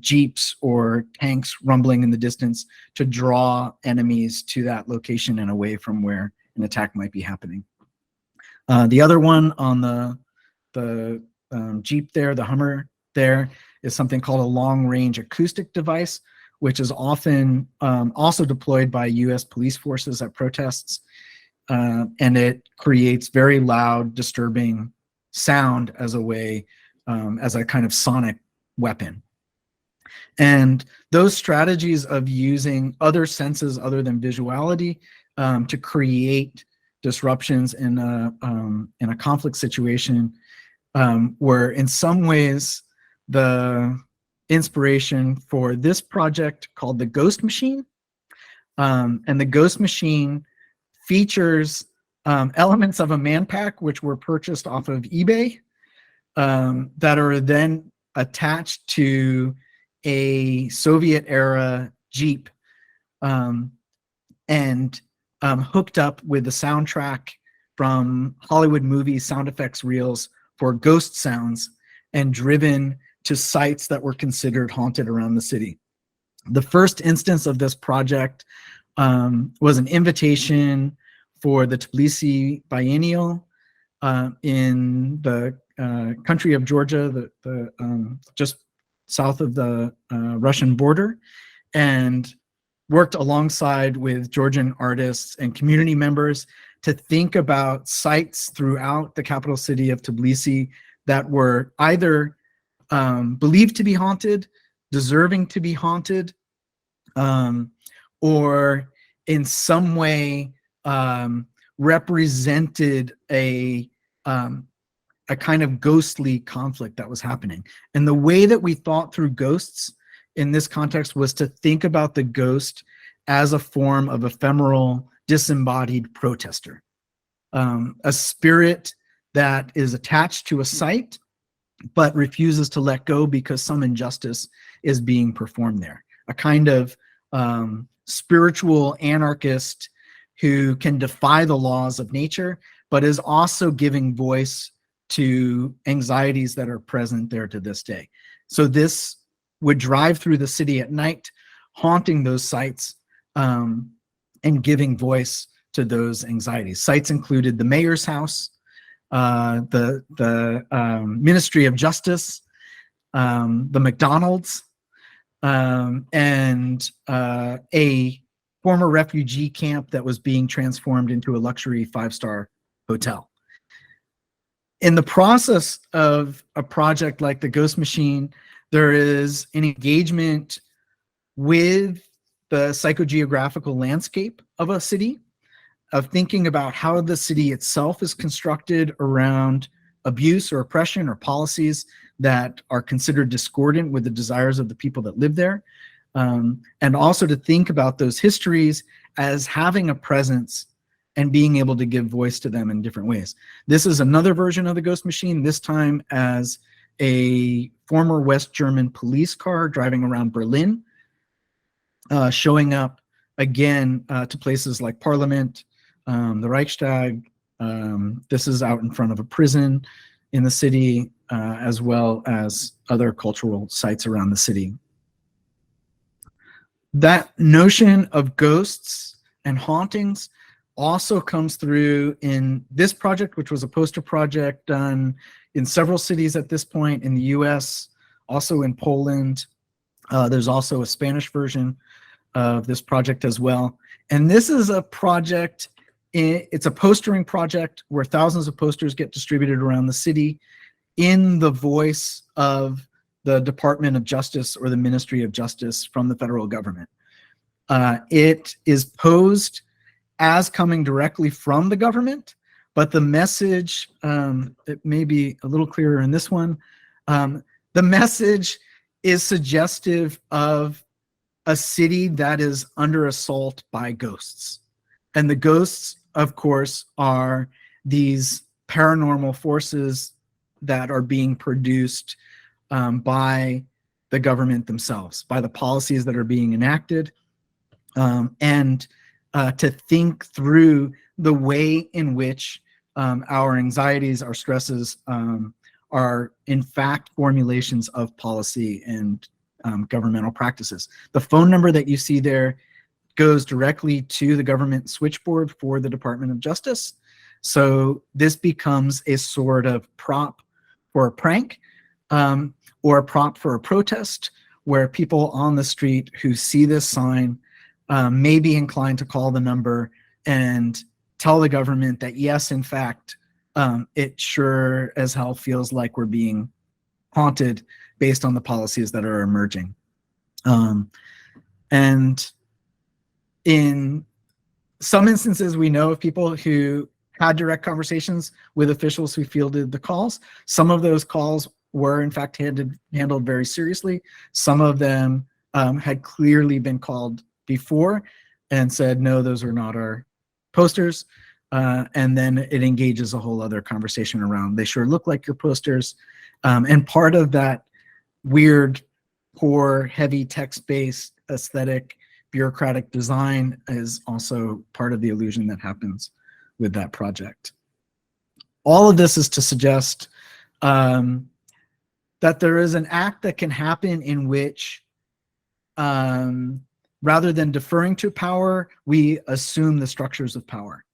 jeeps or tanks rumbling in the distance to draw enemies to that location and away from where an attack might be happening. The other one on the Jeep there, the Hummer there, is something called a long-range acoustic device, which is often also deployed by US police forces at protests. And it creates very loud, disturbing sound as a way, as a kind of sonic weapon. And those strategies of using other senses other than visuality to create disruptions in a conflict situation were in some ways the inspiration for this project called the Ghost Machine. And the Ghost Machine features elements of a man pack which were purchased off of eBay that are then attached to a Soviet era Jeep and hooked up with the soundtrack from Hollywood movie sound effects reels for ghost sounds and driven to sites that were considered haunted around the city. The first instance of this project was an invitation for the Tbilisi Biennial in the country of Georgia, just south of the Russian border, and worked alongside with Georgian artists and community members to think about sites throughout the capital city of Tbilisi that were either believed to be haunted, deserving to be haunted, or in some way represented a kind of ghostly conflict that was happening. And the way that we thought through ghosts in this context was to think about the ghost as a form of ephemeral, disembodied protester, a spirit that is attached to a site but refuses to let go because some injustice is being performed there. A kind of spiritual anarchist who can defy the laws of nature, but is also giving voice to anxieties that are present there to this day. So this would drive through the city at night, haunting those sites and giving voice to those anxieties. Sites included the mayor's house, the Ministry of Justice, the McDonald's, and a former refugee camp that was being transformed into a luxury 5-star hotel. In the process of a project like the Ghost Machine, there is an engagement with the psychogeographical landscape of a city, of thinking about how the city itself is constructed around abuse or oppression or policies that are considered discordant with the desires of the people that live there. and also to think about those histories as having a presence and being able to give voice to them in different ways. This is another version of the ghost machine, this time as a former West German police car driving around Berlin, showing up again to places like Parliament, the Reichstag. This is out in front of a prison in the city, as well as other cultural sites around the city. That notion of ghosts and hauntings also comes through in this project, which was a poster project done in several cities at this point in the US, also in Poland. There's also a Spanish version of this project as well. And this is a project, it's a postering project where thousands of posters get distributed around the city in the voice of the Department of Justice or the Ministry of Justice from the federal government. It is posed as coming directly from the government, but the message, it may be a little clearer in this one, the message is suggestive of a city that is under assault by ghosts. And the ghosts, of course, are these paranormal forces that are being produced by the government themselves, by the policies that are being enacted, and to think through the way in which our anxieties, our stresses are in fact formulations of policy and governmental practices. The phone number that you see there goes directly to the government switchboard for the Department of Justice. So this becomes a sort of prop for a prank, or a prop for a protest, where people on the street who see this sign may be inclined to call the number and tell the government that yes, in fact, it sure as hell feels like we're being haunted based on the policies that are emerging. And in some instances, we know of people who had direct conversations with officials who fielded the calls. Some of those calls were in fact handled very seriously. Some of them had clearly been called before and said, no, those are not our posters. And then it engages a whole other conversation around, they sure look like your posters. And part of that weird, poor, heavy text-based aesthetic, bureaucratic design is also part of the illusion that happens with that project. All of this is to suggest that there is an act that can happen in which, rather than deferring to power, we assume the structures of power,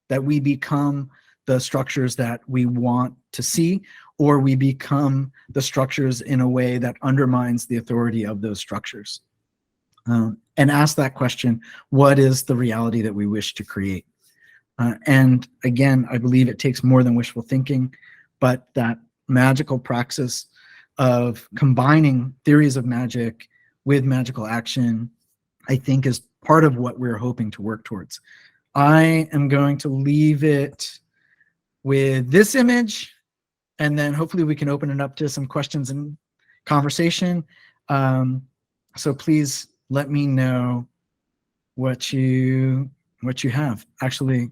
that we become the structures that we want to see, or we become the structures in a way that undermines the authority of those structures. And ask that question, what is the reality that we wish to create? And again, I believe it takes more than wishful thinking, but that magical praxis of combining theories of magic with magical action, I think is part of what we're hoping to work towards. I am going to leave it with this image, and then hopefully we can open it up to some questions and conversation. So please let me know what you have. Actually,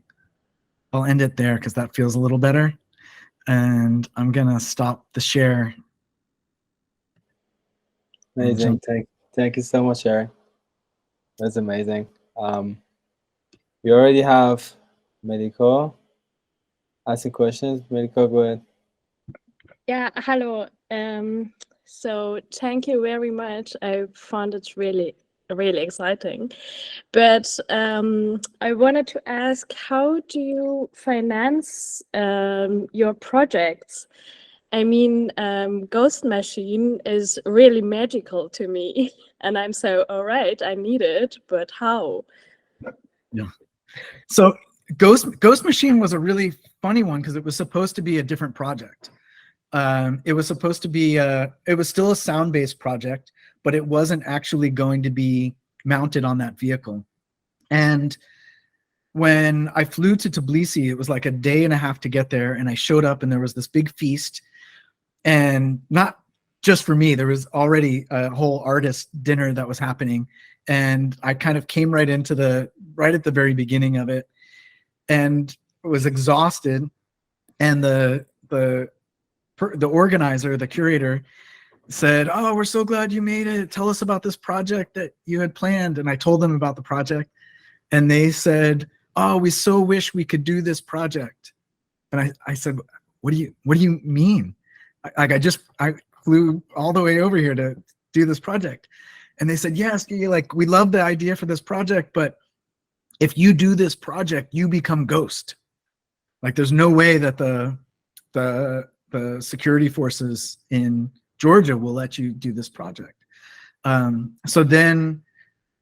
I'll end it there because that feels a little better. And I'm gonna stop the share. Amazing. Thank you so much, Aaron. That's amazing. We already have Medico asking questions. Medico, go ahead. Yeah, hello. So thank you very much. I found it really exciting. But I wanted to ask, how do you finance your projects? I mean, Ghost Machine is really magical to me, and I'm so, all right, I need it, but how? Yeah. So Ghost Machine was a really funny one because it was supposed to be a different project. It was supposed to be it was still a sound-based project, but it wasn't actually going to be mounted on that vehicle. And when I flew to Tbilisi, it was like a day and a half to get there, and I showed up and there was this big feast, and not just for me, there was already a whole artist dinner that was happening, and I kind of came right at the very beginning of it, and was exhausted. And the organizer, the curator, said, "Oh, we're so glad you made it. Tell us about this project that you had planned." And I told them about the project, and they said, "Oh, we so wish we could do this project." And I said, what do you mean? I flew all the way over here to do this project. And they said, yes, like, we love the idea for this project, but if you do this project, you become ghost. Like, there's no way that the security forces in Georgia will let you do this project. So then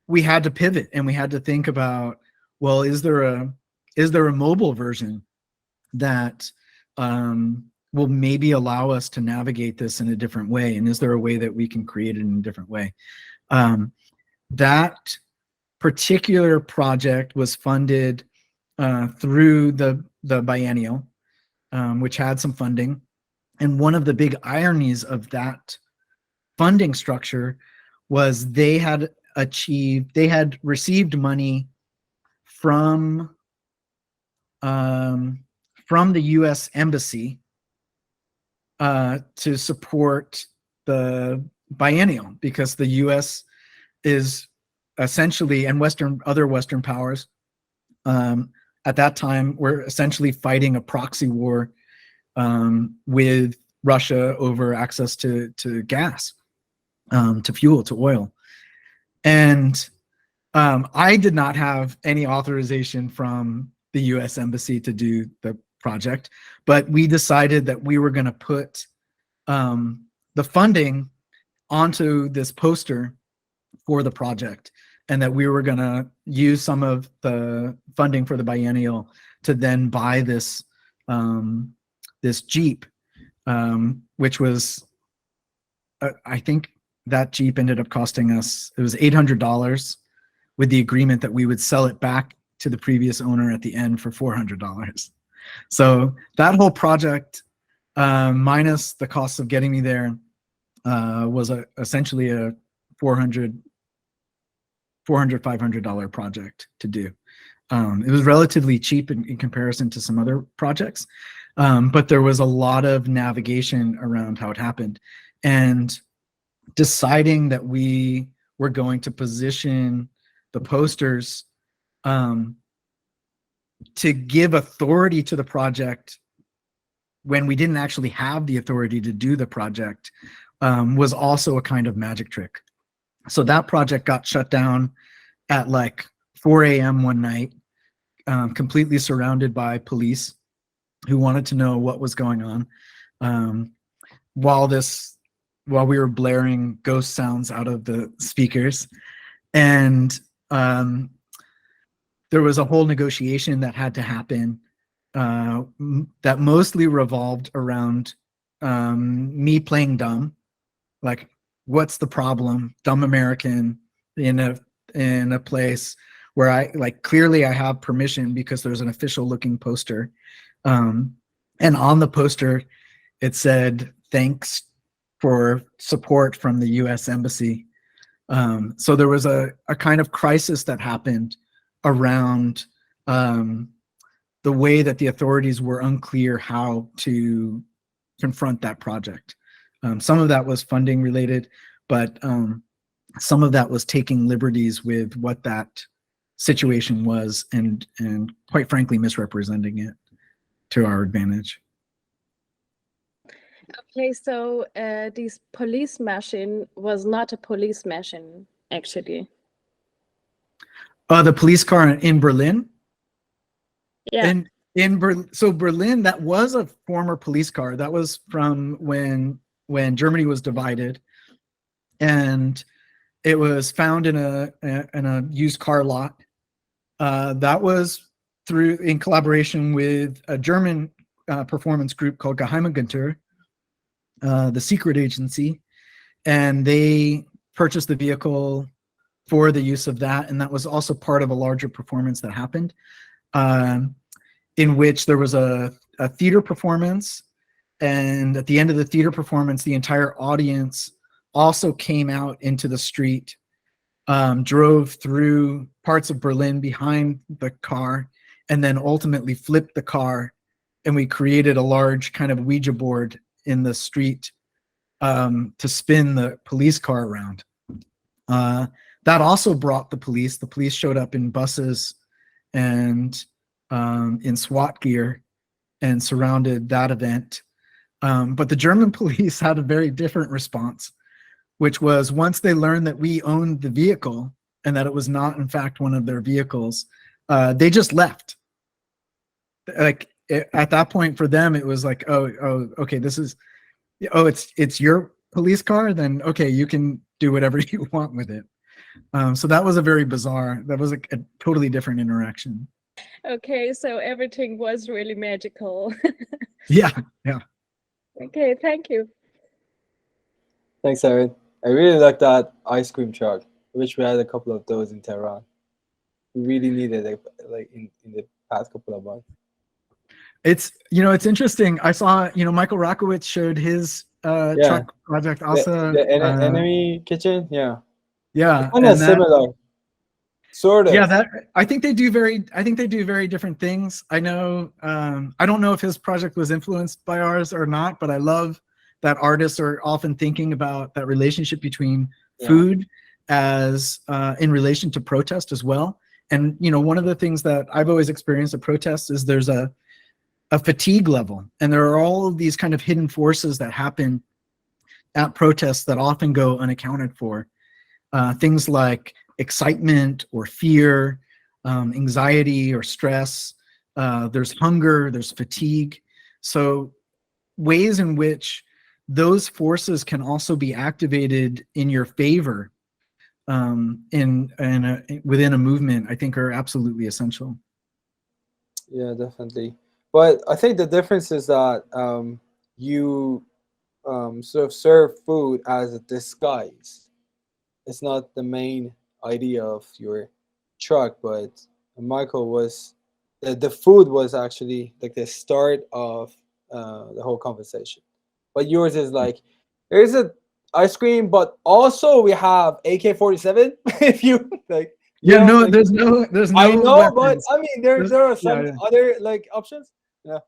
we had to pivot, and we had to think about, well, is there a mobile version that will maybe allow us to navigate this in a different way? And is there a way that we can create it in a different way? That particular project was funded through the biennial, which had some funding. And one of the big ironies of that funding structure was they had received money from the U.S. Embassy to support the biennial, because the U.S. is essentially, and other Western powers at that time were essentially fighting a proxy war with Russia over access to gas, to fuel, to oil. And I did not have any authorization from the U.S. Embassy to do the project, but we decided that we were going to put the funding onto this poster for the project, and that we were going to use some of the funding for the biennial to then buy this this Jeep, which was, I think that Jeep ended up costing us, it was $800, with the agreement that we would sell it back to the previous owner at the end for $400. So that whole project, minus the cost of getting me there, was essentially a $500 project to do. It was relatively cheap in comparison to some other projects, but there was a lot of navigation around how it happened, and deciding that we were going to position the posters to give authority to the project when we didn't actually have the authority to do the project was also a kind of magic trick. So that project got shut down at like 4 a.m. one night, completely surrounded by police who wanted to know what was going on, while we were blaring ghost sounds out of the speakers. And there was a whole negotiation that had to happen that mostly revolved around me playing dumb. Like, what's the problem? Dumb American in a place where I, like, clearly I have permission because there's an official looking poster. And on the poster, it said, "Thanks for support from the U.S. Embassy." So there was a kind of crisis that happened around the way that the authorities were unclear how to confront that project. Some of that was funding related, but some of that was taking liberties with what that situation was, and quite frankly misrepresenting it to our advantage. Okay, so this police machine was not a police machine, actually. The police car in Berlin? Yeah. So Berlin, that was a former police car. That was from when Germany was divided, and it was found in a used car lot. That was in collaboration with a German performance group called Geheimagentur, the secret agency, and they purchased the vehicle for the use of that. And that was also part of a larger performance that happened, in which there was a theater performance And at the end of the theater performance, the entire audience also came out into the street, drove through parts of Berlin behind the car, and then ultimately flipped the car. And we created a large kind of Ouija board in the street to spin the police car around. That also brought the police. The police showed up in buses and in SWAT gear and surrounded that event. But the German police had a very different response, which was once they learned that we owned the vehicle and that it was not, in fact, one of their vehicles, they just left. Like at that point for them, it was like, oh, okay, this is, it's your police car, then okay, you can do whatever you want with it. So that was a very bizarre, that was a totally different interaction. Okay, so everything was really magical. Yeah. Okay, thank you. Thanks, Erin. I really like that ice cream truck. I wish we had a couple of those in Tehran. We really needed it, like in the past couple of months. It's, it's interesting. I saw, Michael Rakowitz showed his truck project also. The enemy kitchen, yeah. Yeah. Kind of similar. Sort of. Yeah, I think they do very different things. I know, I don't know if his project was influenced by ours or not, but I love that artists are often thinking about that relationship between food as in relation to protest as well. And, one of the things that I've always experienced at protests is there's a fatigue level, and there are all of these kind of hidden forces that happen at protests that often go unaccounted for. Things like excitement or fear, anxiety or stress. There's hunger, there's fatigue. So ways in which those forces can also be activated in your favor within a movement, I think are absolutely essential. Yeah, definitely. But I think the difference is that you sort of serve food as a disguise. It's not the main idea of your truck, but Michael was the food was actually like the start of the whole conversation. But yours is like, here's a ice cream, but also we have AK-47. If you like, there's no. I know, weapons. but I mean, there are some other like options. Yeah,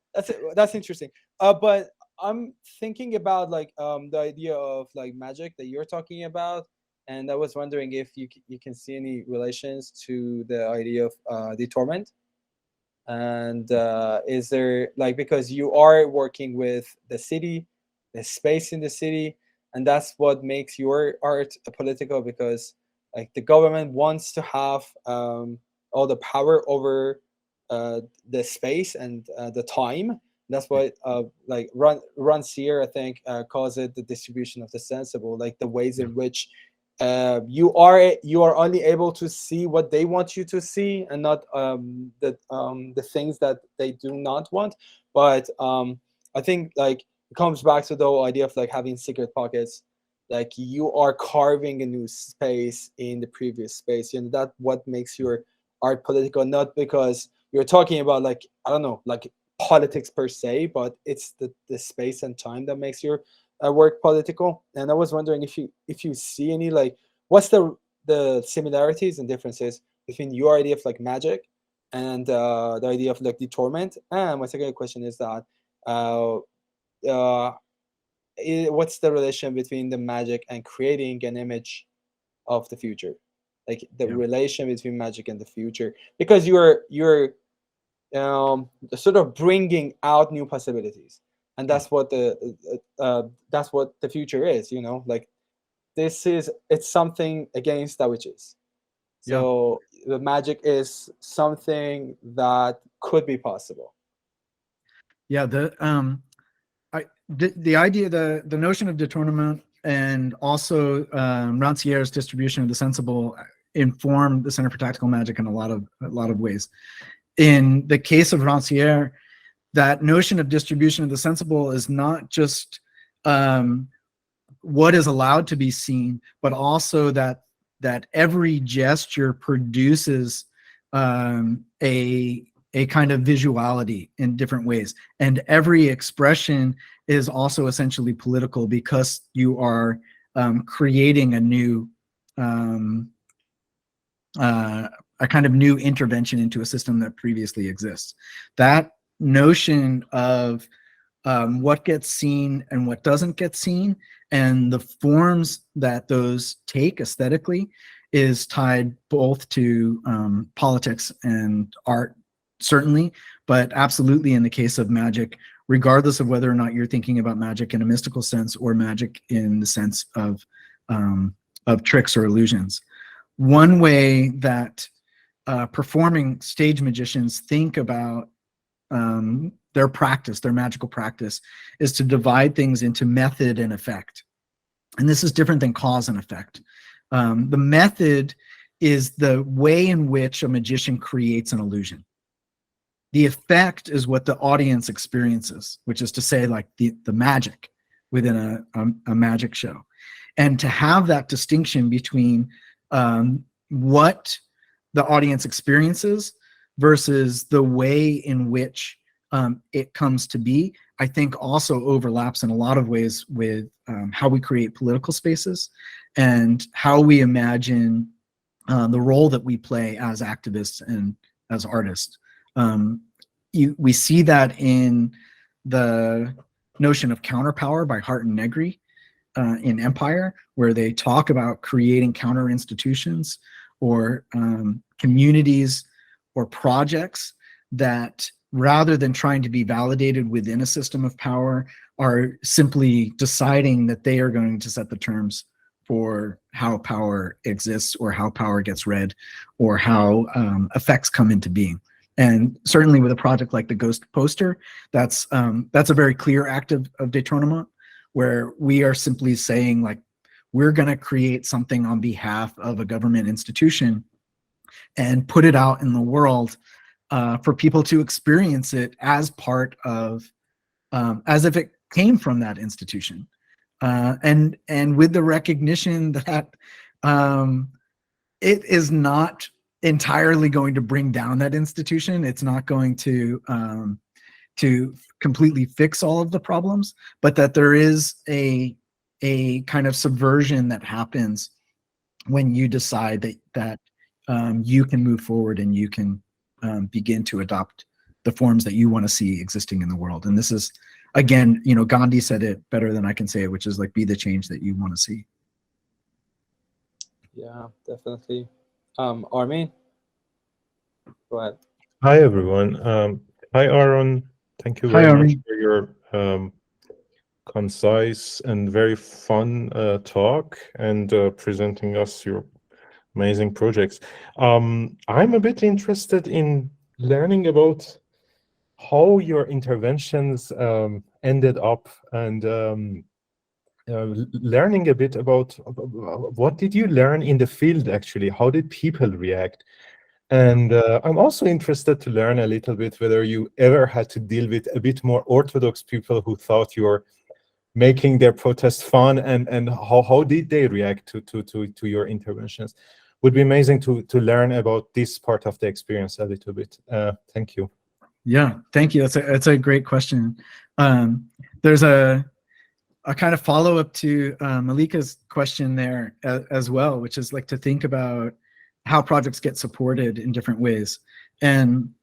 that's interesting. But I'm thinking about like the idea of like magic that you're talking about, and I was wondering if you can see any relations to the idea of the torment. And is there like, because you are working with the city, the space in the city, and that's what makes your art political, because like the government wants to have all the power over the space and the time. That's why like Rancière, I think, calls it the distribution of the sensible, like the ways in which you are only able to see what they want you to see, and not the things that they do not want. But I think like it comes back to the whole idea of like having secret pockets. Like you are carving a new space in the previous space, that what makes your art political, not because you're talking about like, I don't know, like politics per se, but it's the space and time that makes your work political. And I was wondering if you see any like, what's the similarities and differences between your idea of like magic and the idea of like the torment. And my second question is that what's the relation between the magic and creating an image of the future, like the relation between magic and the future, because you're sort of bringing out new possibilities, and that's what the future is, like it's something against the witches. So the magic is something that could be possible. The idea, the notion of détournement, and also Rancière's distribution of the sensible informed the Center for Tactical Magic in a lot of ways. In the case of Rancière, that notion of distribution of the sensible is not just what is allowed to be seen, but also that every gesture produces a a kind of visuality in different ways. And every expression is also essentially political because you are creating a new, a kind of new intervention into a system that previously exists. That notion of what gets seen and what doesn't get seen, and the forms that those take aesthetically, is tied both to politics and art, certainly, but absolutely in the case of magic, regardless of whether or not you're thinking about magic in a mystical sense or magic in the sense of tricks or illusions. One way that performing stage magicians think about their practice, their magical practice, is to divide things into method and effect. And this is different than cause and effect. The method is the way in which a magician creates an illusion. The effect is what the audience experiences, which is to say, like the magic within a magic show. And to have that distinction between what the audience experiences versus the way in which it comes to be, I think also overlaps in a lot of ways with how we create political spaces and how we imagine the role that we play as activists and as artists. We see that in the notion of counterpower by Hart and Negri in Empire, where they talk about creating counter institutions or communities or projects that, rather than trying to be validated within a system of power, are simply deciding that they are going to set the terms for how power exists or how power gets read or how effects come into being. And certainly with a project like the Ghost Poster, that's a very clear act of détournement, where we are simply saying, like, we're going to create something on behalf of a government institution and put it out in the world for people to experience it as part of, as if it came from that institution. And with the recognition that it is not entirely going to bring down that institution. It's not going to completely fix all of the problems, but that there is a kind of subversion that happens when you decide that you can move forward and you can begin to adopt the forms that you want to see existing in the world. And this is, again, you know, Gandhi said it better than I can say it, which is like, be the change that you want to see. Yeah, definitely. Armin, go ahead. Hi, everyone. Hi, Aaron. Thank you Hi, very much Armin. for your concise and very fun talk and presenting us your amazing projects. I'm a bit interested in learning about how your interventions ended up, and learning a bit about what did you learn in the field, actually? How did people react? And I'm also interested to learn a little bit whether you ever had to deal with a bit more orthodox people who thought you're making their protest fun, and how did they react to your interventions? Would be amazing to learn about this part of the experience a little bit. Thank you. Yeah, thank you. That's a great question. There's a kind of follow-up to Malika's question there as well, which is like to think about how projects get supported in different ways. And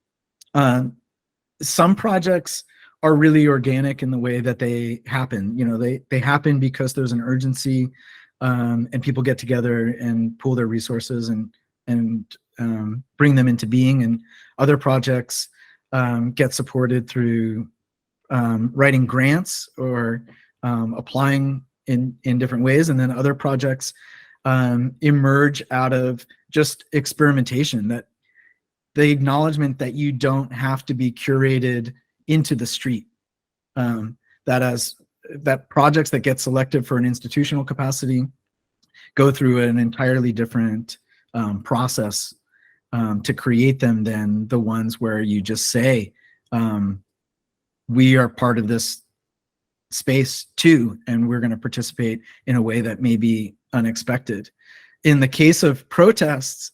some projects are really organic in the way that they happen. You know, they happen because there's an urgency, and people get together and pool their resources and bring them into being. And other projects get supported through writing grants or applying in different ways. And then other projects emerge out of just experimentation, that the acknowledgement that you don't have to be curated into the street, that projects that get selected for an institutional capacity go through an entirely different process to create them than the ones where you just say, we are part of this space too, and we're going to participate in a way that may be unexpected. In the case of protests,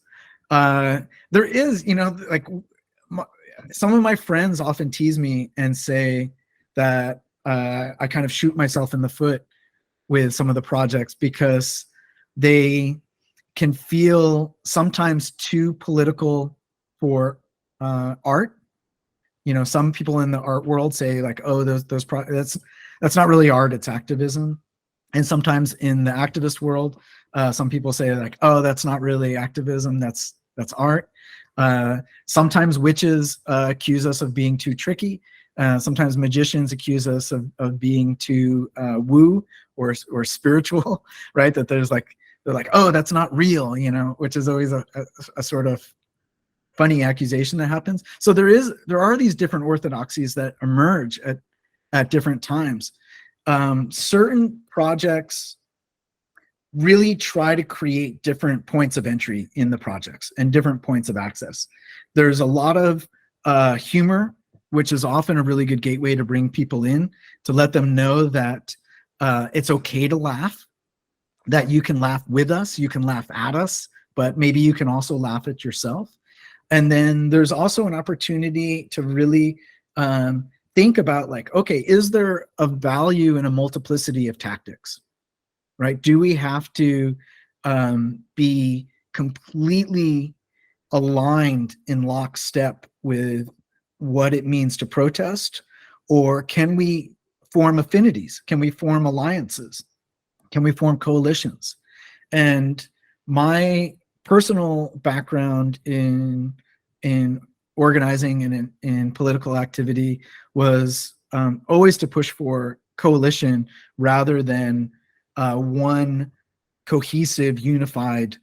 there is, you know, like some of my friends often tease me and say that I kind of shoot myself in the foot with some of the projects because they can feel sometimes too political for art. You know, some people in the art world say like, oh, that's not really art, it's activism. And sometimes in the activist world, some people say like, oh, that's not really activism, that's art. Sometimes witches accuse us of being too tricky. Sometimes magicians accuse us of being too woo or spiritual, right? That they're like, oh, that's not real, you know, which is always a sort of funny accusation that happens. So there are these different orthodoxies that emerge at different times. Certain projects really try to create different points of entry in the projects and different points of access. There's a lot of humor, which is often a really good gateway to bring people in, to let them know that it's okay to laugh, that you can laugh with us, you can laugh at us, but maybe you can also laugh at yourself. And then there's also an opportunity to really think about like, okay, is there a value in a multiplicity of tactics, right? Do we have to be completely aligned in lockstep with what it means to protest? Or can we form affinities? Can we form alliances? Can we form coalitions? And my personal background in organizing and in political activity was always to push for coalition rather than one cohesive, unified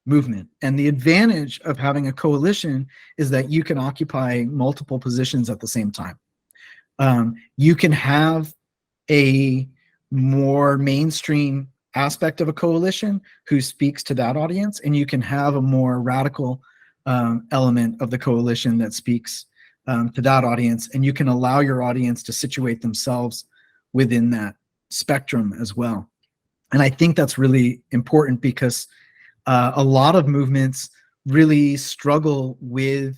movement. And the advantage of having a coalition is that you can occupy multiple positions at the same time. You can have a more mainstream aspect of a coalition who speaks to that audience, and you can have a more radical element of the coalition that speaks to that audience, and you can allow your audience to situate themselves within that spectrum as well. And I think that's really important because a lot of movements really struggle with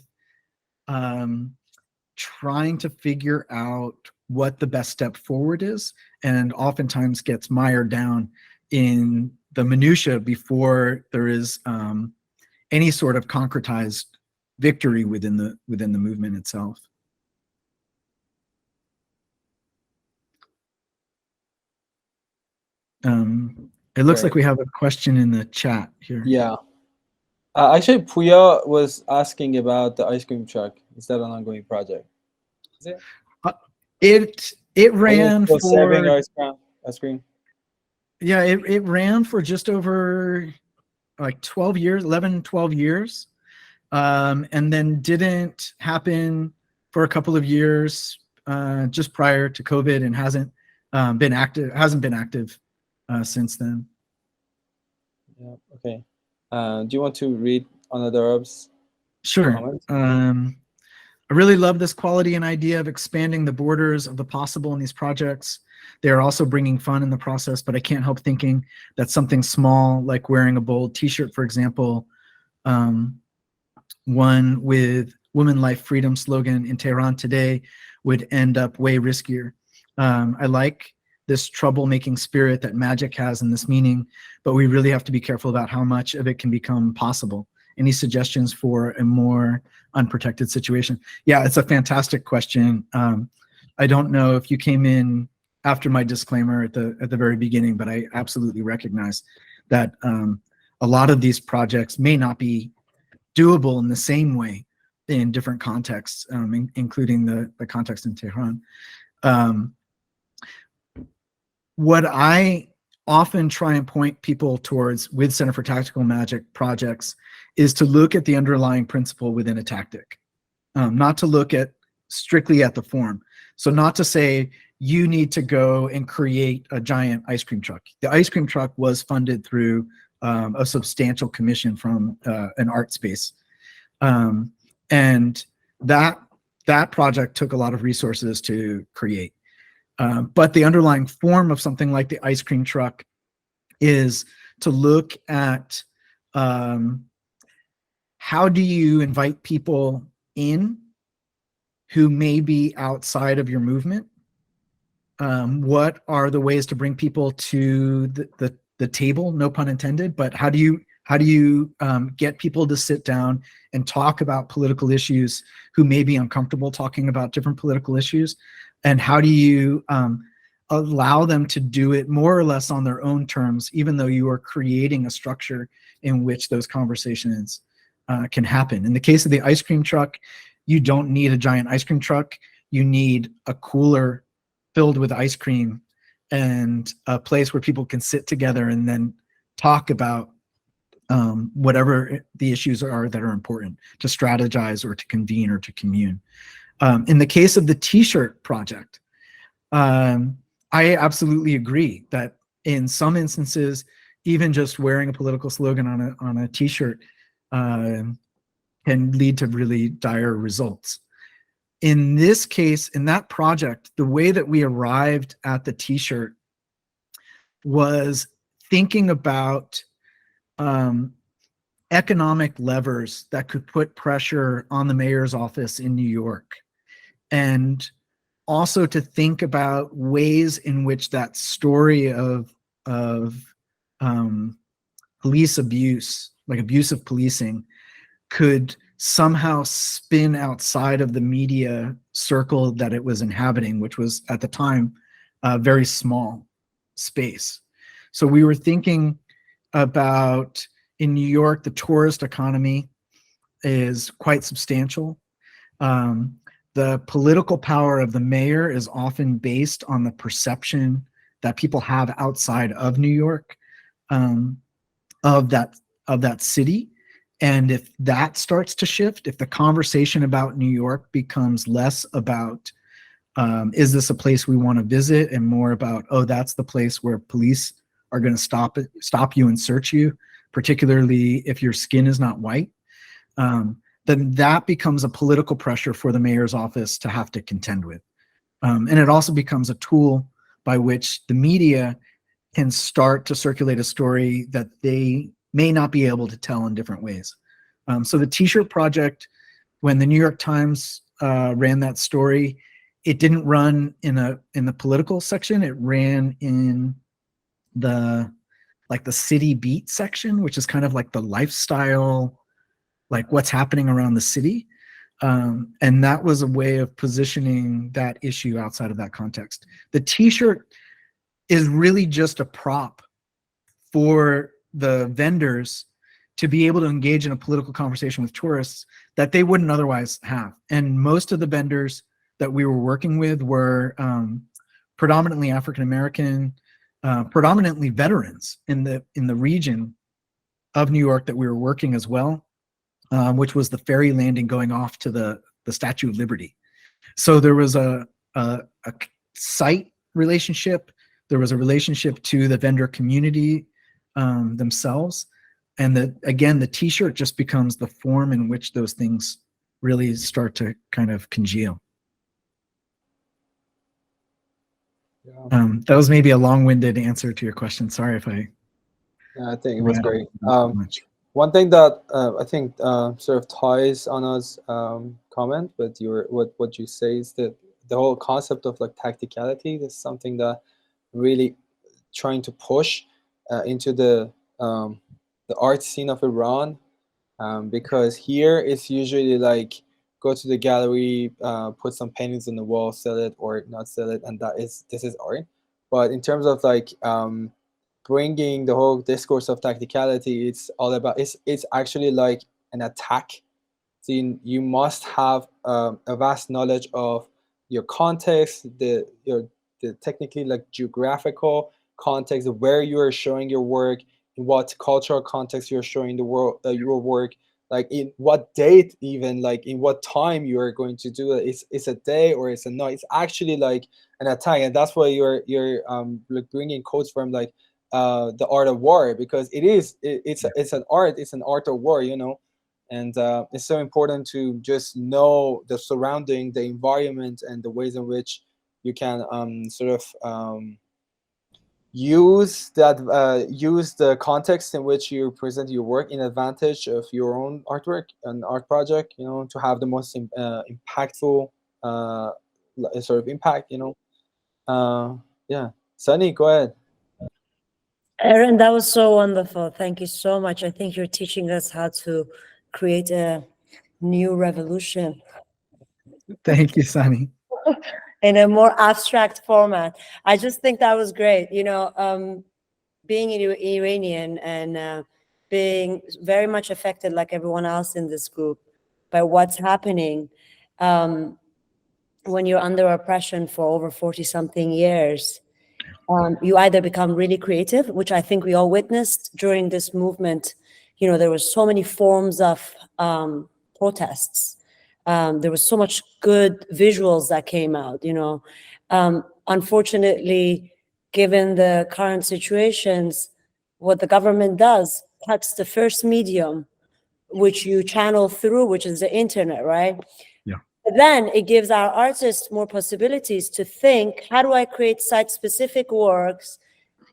trying to figure out what the best step forward is, and oftentimes gets mired down in the minutia before there is any sort of concretized victory within the movement itself. It looks like we have a question in the chat here. Yeah. Actually, Puya was asking about the ice cream truck. Is that an ongoing project? Is it? It ran for serving ice cream. Yeah, it ran for just over like 12 years, 11, 12 years. And then didn't happen for a couple of years just prior to COVID, and hasn't been active since then. Yeah, okay. Do you want to read another's Sure. comment? I really love this quality and idea of expanding the borders of the possible in these projects. They are also bringing fun in the process, but I can't help thinking that something small, like wearing a bold t-shirt, for example, one with Women Life Freedom slogan in Tehran today, would end up way riskier. I like this troublemaking spirit that magic has in this meaning, but we really have to be careful about how much of it can become possible. Any suggestions for a more unprotected situation? Yeah, it's a fantastic question. I don't know if you came in after my disclaimer at the very beginning, but I absolutely recognize that a lot of these projects may not be doable in the same way in different contexts, including the context in Tehran. What I often try and point people towards with Center for Tactical Magic projects is to look at the underlying principle within a tactic, not to look at strictly at the form. So not to say you need to go and create a giant ice cream truck. The ice cream truck was funded through a substantial commission from an art space. And that project took a lot of resources to create. But the underlying form of something like the ice cream truck is to look at how do you invite people in who may be outside of your movement? What are the ways to bring people to the table? No pun intended. But how do you get people to sit down and talk about political issues who may be uncomfortable talking about different political issues? And how do you allow them to do it more or less on their own terms, even though you are creating a structure in which those conversations can happen? In the case of the ice cream truck, you don't need a giant ice cream truck. You need a cooler filled with ice cream and a place where people can sit together and then talk about whatever the issues are that are important, to strategize or to convene or to commune. In the case of the T-shirt project, I absolutely agree that in some instances, even just wearing a political slogan on a T-shirt can lead to really dire results. In this case, in that project, the way that we arrived at the T-shirt was thinking about economic levers that could put pressure on the mayor's office in New York, and also to think about ways in which that story of police abuse, like abusive policing, could somehow spin outside of the media circle that it was inhabiting, which was at the time a very small space. So we were thinking about, in New York, the tourist economy is quite substantial. The political power of the mayor is often based on the perception that people have outside of New York of that city. And if that starts to shift, if the conversation about New York becomes less about is this a place we want to visit, and more about, oh, that's the place where police are going to stop you and search you, particularly if your skin is not white, then that becomes a political pressure for the mayor's office to have to contend with. And it also becomes a tool by which the media can start to circulate a story that they may not be able to tell in different ways. So the T-shirt project, when the New York Times ran that story, it didn't run in the political section. It ran in the city beat section, which is kind of like the lifestyle, like what's happening around the city. And that was a way of positioning that issue outside of that context. The T-shirt is really just a prop for the vendors to be able to engage in a political conversation with tourists that they wouldn't otherwise have. And most of the vendors that we were working with were predominantly African-American, predominantly veterans in the region of New York that we were working as well, which was the ferry landing going off to the Statue of Liberty. So there was a site relationship, there was a relationship to the vendor community themselves, and again, the T-shirt just becomes the form in which those things really start to kind of congeal. Yeah. That was maybe a long-winded answer to your question. Sorry if I. Yeah, I think it was great. Much. One thing that I think sort of ties on us comment with what you say is that the whole concept of like tacticality is something that really trying to push into the art scene of Iran, because here it's usually like go to the gallery, put some paintings on the wall, sell it or not sell it, and this is art. But in terms of like bringing the whole discourse of tacticality, it's all about it's actually like an attack. So you must have a vast knowledge of your context, the technically like geographical context of where you are showing your work, in what cultural context you're showing the world your work, like in what date, even like in what time you are going to do it. It's a day or it's a night. It's actually like an attack, and that's why you're like bringing quotes from like the art of war, because it's an art. It's an art of war, you know. And it's so important to just know the surrounding, the environment, and the ways in which you can sort of use the context in which you present your work in advantage of your own artwork and art project, you know, to have the most impactful sort of impact, you know. Yeah, Sunny, go ahead. Aaron, that was so wonderful. Thank you so much. I think you're teaching us how to create a new revolution Thank you, Sunny. in a more abstract format. I just think that was great. You know, being Iranian and being very much affected, like everyone else in this group, by what's happening when you're under oppression for over 40-something years. You either become really creative, which I think we all witnessed during this movement. You know, there were so many forms of protests. There was so much good visuals that came out, you know. Unfortunately, given the current situations, what the government does cuts the first medium, which you channel through, which is the internet, right? Then it gives our artists more possibilities to think, how do I create site-specific works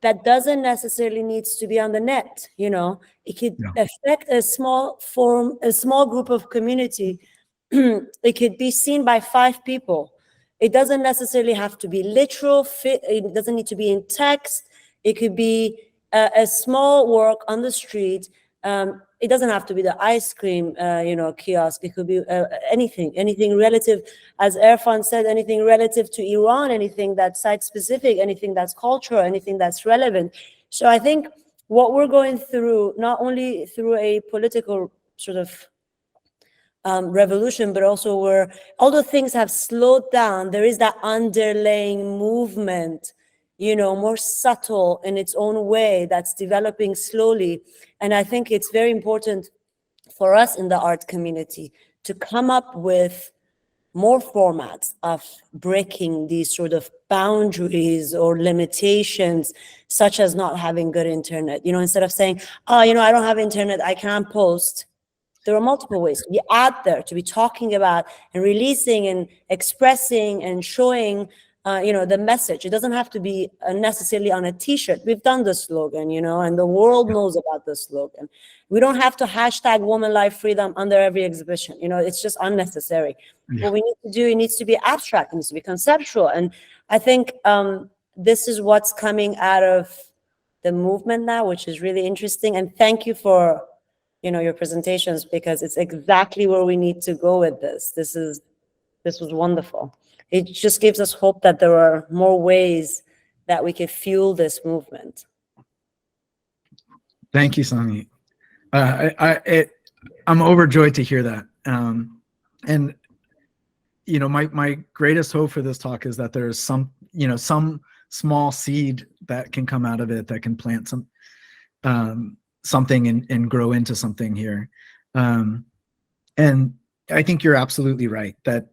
that doesn't necessarily needs to be on the net, you know? It could affect a small group of community. It could be seen by 5 people. It doesn't necessarily have to be literal, it doesn't need to be in text. It could be a small work on the street. It doesn't have to be the ice cream, you know, kiosk. It could be anything relative, as Erfan said, anything relative to Iran, anything that's site-specific, anything that's cultural, anything that's relevant. So I think what we're going through, not only through a political sort of revolution, but also where although things have slowed down, there is that underlying movement, you know, more subtle in its own way, that's developing slowly. And I think it's very important for us in the art community to come up with more formats of breaking these sort of boundaries or limitations, such as not having good internet. You know, instead of saying, oh, you know, I don't have internet, I can't post. There are multiple ways to be out there, to be talking about and releasing and expressing and showing you know, the message. It doesn't have to be necessarily on a t-shirt. We've done the slogan, you know, and the world knows about the slogan. We don't have to hashtag woman life freedom under every exhibition. You know, it's just unnecessary. What we need to do, it needs to be abstract, it needs to be conceptual. And I think this is what's coming out of the movement now, which is really interesting. And thank you for, you know, your presentations, because it's exactly where we need to go with this. This was wonderful. It just gives us hope that there are more ways that we can fuel this movement. Thank you, Sami. I'm overjoyed to hear that. And you know, my greatest hope for this talk is that there's some small seed that can come out of it, that can plant something and grow into something here. And I think you're absolutely right that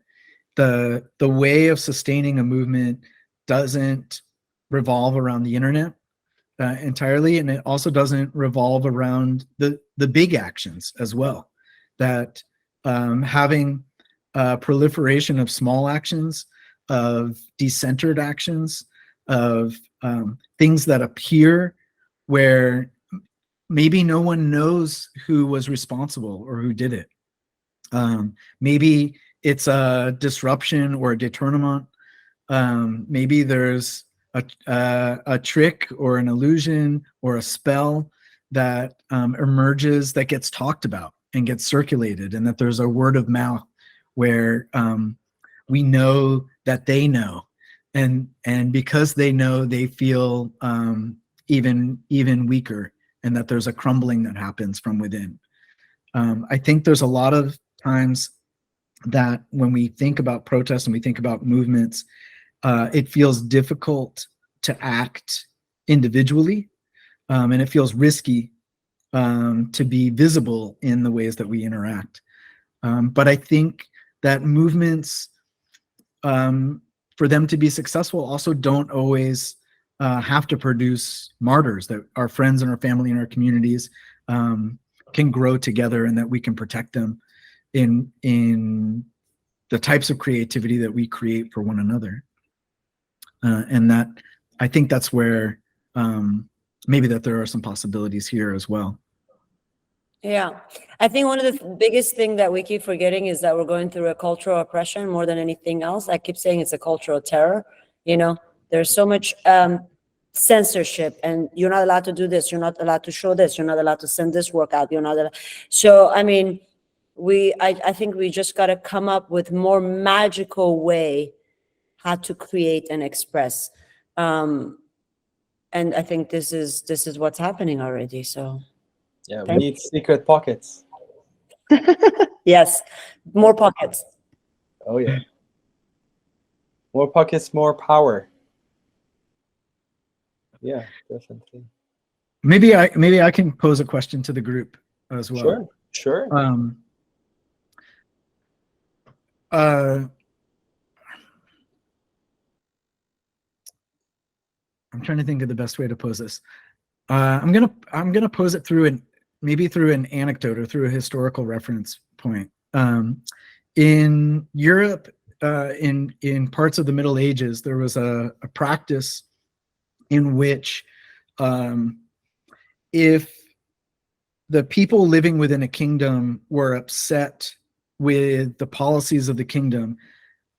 the way of sustaining a movement doesn't revolve around the internet entirely, and it also doesn't revolve around the big actions as well. That having a proliferation of small actions, of decentered actions, of things that appear where maybe no one knows who was responsible or who did it. Maybe it's a disruption or a détournement. Maybe there's a trick or an illusion or a spell that emerges, that gets talked about and gets circulated, and that there's a word of mouth where we know that they know, and because they know, they feel even weaker, and that there's a crumbling that happens from within. I think there's a lot of times that when we think about protests and we think about movements, it feels difficult to act individually, and it feels risky to be visible in the ways that we interact. But I think that movements, for them to be successful, also don't always have to produce martyrs, that our friends and our family and our communities can grow together, and that we can protect them in the types of creativity that we create for one another. And that, I think that's where maybe that there are some possibilities here as well. Yeah, I think one of the biggest thing that we keep forgetting is that we're going through a cultural oppression more than anything else. I keep saying it's a cultural terror. You know, there's so much censorship, and you're not allowed to do this. You're not allowed to show this. You're not allowed to send this work out. You're not allowed. So, I mean, I think we just got to come up with more magical way how to create and express. And I think this is what's happening already. So. Yeah, we Thank need secret pockets. Yes, more pockets. Oh yeah. More pockets, more power. Yeah, definitely. Maybe I can pose a question to the group as well. Sure. I'm trying to think of the best way to pose this. I'm gonna pose it through an anecdote or through a historical reference point. In Europe, in parts of the Middle Ages, there was a practice in which if the people living within a kingdom were upset with the policies of the kingdom,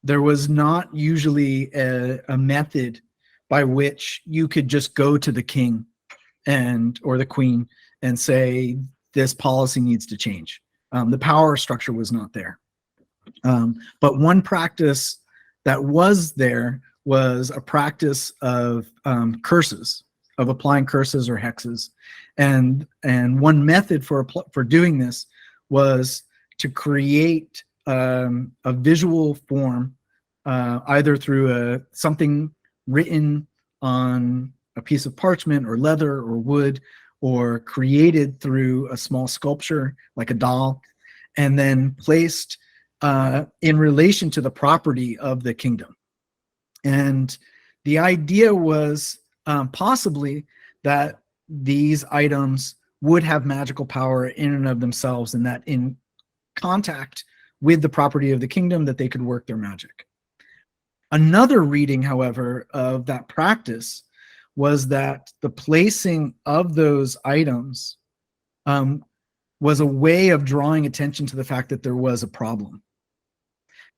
there was not usually a method by which you could just go to the king or the queen and say, this policy needs to change. The power structure was not there. But one practice that was there was a practice of curses, of applying curses or hexes. And one method for doing this was to create a visual form, either through something written on a piece of parchment or leather or wood, or created through a small sculpture like a doll, and then placed in relation to the property of the kingdom. And the idea was possibly that these items would have magical power in and of themselves, and that in contact with the property of the kingdom that they could work their magic. Another reading, however, of that practice was that the placing of those items was a way of drawing attention to the fact that there was a problem.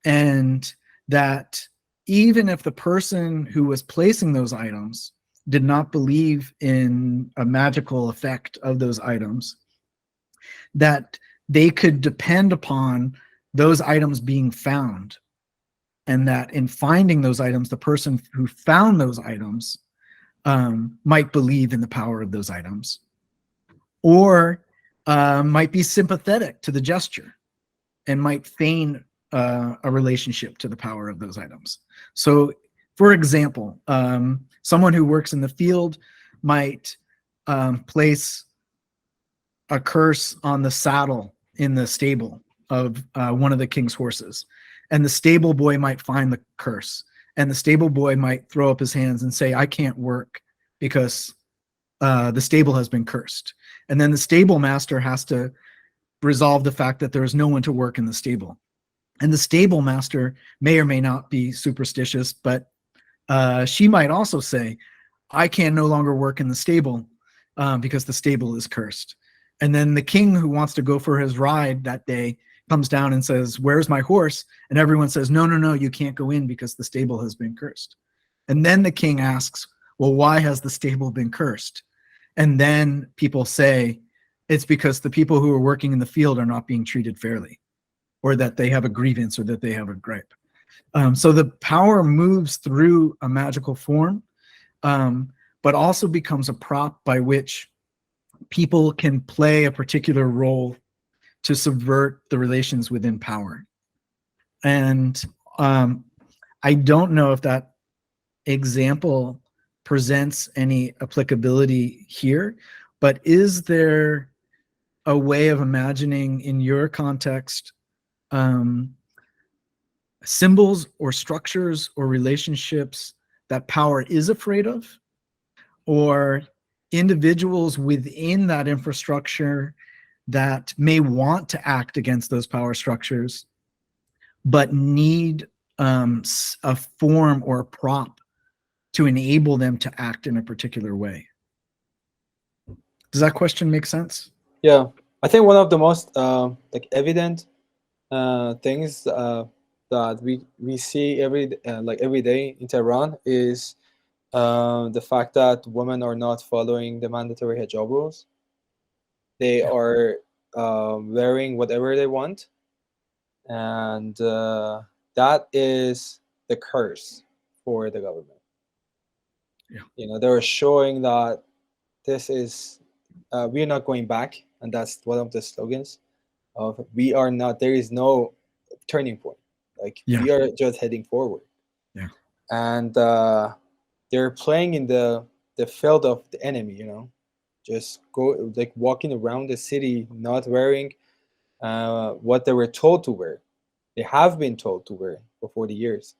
And that even if the person who was placing those items did not believe in a magical effect of those items, that they could depend upon those items being found, and that in finding those items, the person who found those items might believe in the power of those items, or might be sympathetic to the gesture and might feign a relationship to the power of those items. So, for example, someone who works in the field might place a curse on the saddle in the stable of one of the king's horses, and the stable boy might find the curse, and the stable boy might throw up his hands and say, I can't work because the stable has been cursed. And then the stable master has to resolve the fact that there is no one to work in the stable. And the stable master may or may not be superstitious, but she might also say, I can no longer work in the stable because the stable is cursed. And then the king who wants to go for his ride that day comes down and says, where's my horse? And everyone says, no, you can't go in because the stable has been cursed. And then the king asks, well, why has the stable been cursed? And then people say, it's because the people who are working in the field are not being treated fairly, or that they have a grievance, or that they have a gripe. So the power moves through a magical form, but also becomes a prop by which people can play a particular role to subvert the relations within power. And I don't know if that example presents any applicability here, but is there a way of imagining in your context symbols or structures or relationships that power is afraid of, or individuals within that infrastructure that may want to act against those power structures, but need a form or a prop to enable them to act in a particular way? Does that question make sense? Yeah, I think one of the most like evident things that we see every day in Tehran is the fact that women are not following the mandatory hijab rules. They are wearing whatever they want, and that is the curse for the government. You know, they're showing that this is we're not going back, and that's one of the slogans of we are not. There is no turning point. Like we are just heading forward. And they're playing in the field of the enemy. You know, just go like walking around the city not wearing what they were told to wear. They have been told to wear for 40 years.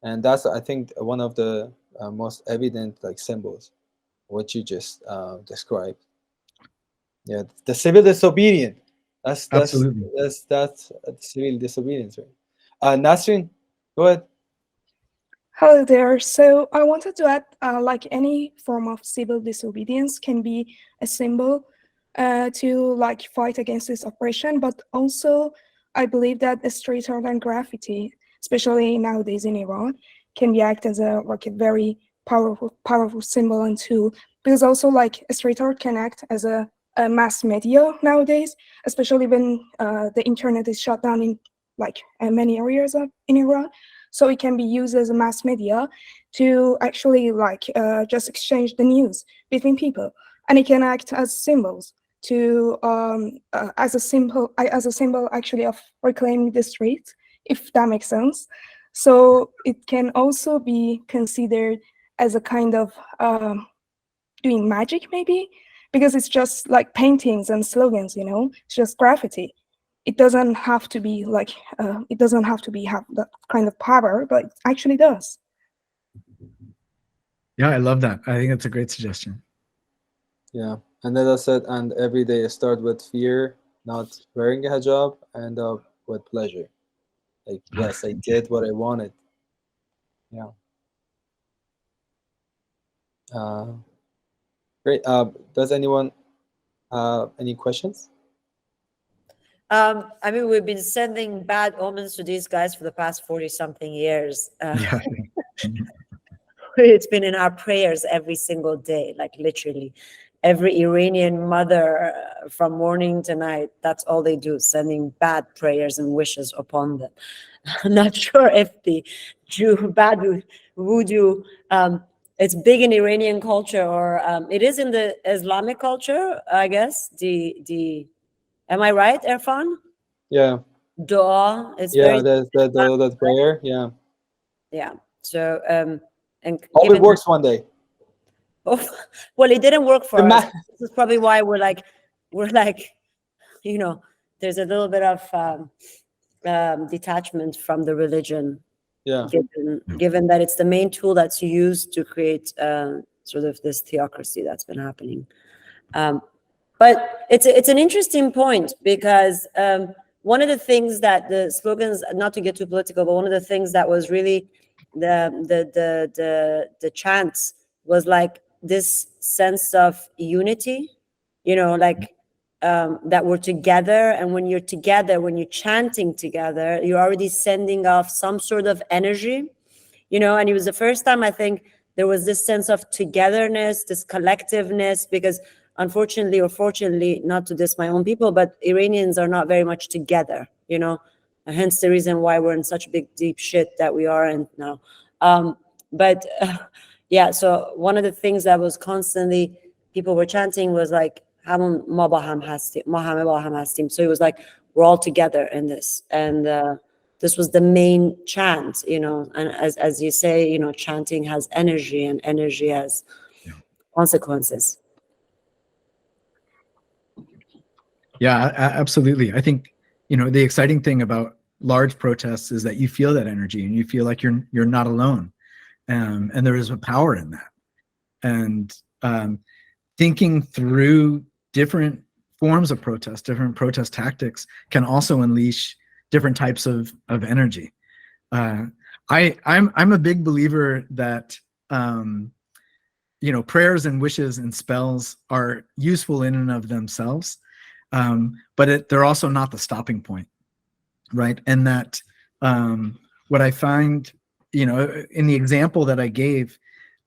And that's, I think, one of the most evident like symbols what you just described. Yeah, the civil disobedience. That's Absolutely. that's civil disobedience, right? Nasrin, go ahead. Hello there. So I wanted to add, like any form of civil disobedience can be a symbol to like fight against this oppression, but also I believe that street art and graffiti, especially nowadays in Iran, can be act as a very powerful symbol and tool, because also like street art can act as a mass media nowadays, especially when the internet is shut down in like many areas in Iran. So it can be used as a mass media to actually like just exchange the news between people, and it can act as symbols to as a symbol actually of reclaiming the streets, if that makes sense. So it can also be considered as a kind of doing magic, maybe, because it's just like paintings and slogans, you know, it's just graffiti. It doesn't have to be like have that kind of power, but it actually does. Yeah, I love that. I think that's a great suggestion. Yeah, and as I said, and every day start with fear, not wearing a hijab, end up with pleasure. Like, yes, I did what I wanted. Yeah. Great. Does anyone any questions? I mean, we've been sending bad omens to these guys for the past 40-something years. It's been in our prayers every single day, like literally. Every Iranian mother from morning to night, that's all they do, sending bad prayers and wishes upon them. I'm not sure if the bad voodoo, it's big in Iranian culture, or it is in the Islamic culture, I guess. Am I right, Irfan? Yeah. Dua. It's very that prayer. Yeah. Yeah. So and hope it works one day. Oh, well, it didn't work for us. This is probably why we're like, you know, there's a little bit of detachment from the religion. Yeah. Given that it's the main tool that's used to create sort of this theocracy that's been happening. But it's an interesting point, because one of the things that the slogans, not to get too political, but one of the things that was really the chants was like this sense of unity, you know, like that we're together. And when you're together, when you're chanting together, you're already sending off some sort of energy, you know. And it was the first time I think there was this sense of togetherness, this collectiveness, because unfortunately or fortunately, not to diss my own people, but Iranians are not very much together, you know, and hence the reason why we're in such big, deep shit that we are in now. Yeah, so one of the things that was constantly people were chanting was like, "Hamon ma ba ham hastim, ma hame ba ham hastim." So it was like, we're all together in this. And this was the main chant, you know, and as you say, you know, chanting has energy, and energy has consequences. Yeah, absolutely. I think, you know, the exciting thing about large protests is that you feel that energy, and you feel like you're not alone, and there is a power in that. And thinking through different forms of protest, different protest tactics, can also unleash different types of energy. I'm a big believer that you know, prayers and wishes and spells are useful in and of themselves, but they're also not the stopping point, right? And that what I find, you know, in the example that I gave,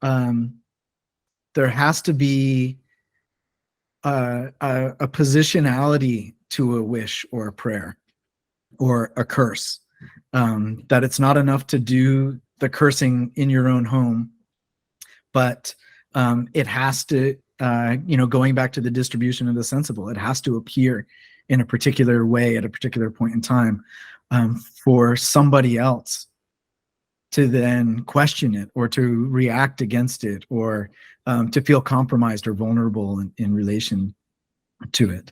there has to be a positionality to a wish or a prayer or a curse, that it's not enough to do the cursing in your own home, but it has to, you know, going back to the distribution of the sensible, it has to appear in a particular way at a particular point in time, for somebody else to then question it or to react against it, or to feel compromised or vulnerable in relation to it.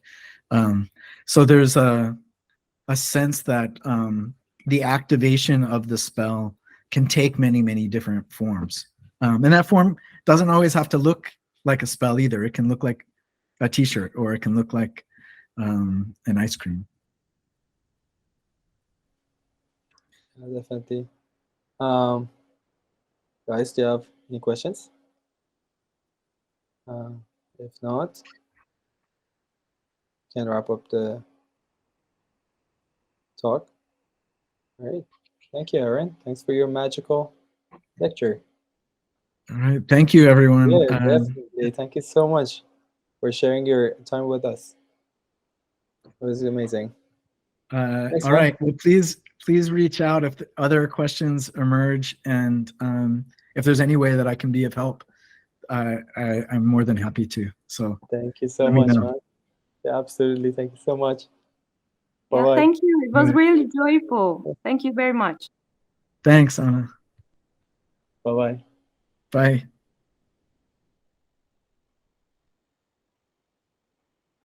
So there's a sense that the activation of the spell can take many, many different forms. And that form doesn't always have to look like a spell either. It can look like a t-shirt, or it can look like an ice cream. Definitely. Guys, do you have any questions? If not, can wrap up the talk. All right. Thank you, Aaron. Thanks for your magical lecture. All right. Thank you, everyone. Yeah, definitely. Thank you so much for sharing your time with us. It was amazing. All right. Well, please reach out if other questions emerge, and if there's any way that I can be of help, I'm more than happy to. So thank you so much, man. Yeah, absolutely. Thank you so much. Yeah, Bye-bye. thank you. It was really joyful. Thank you very much. Thanks, Anna. Bye-bye. Bye.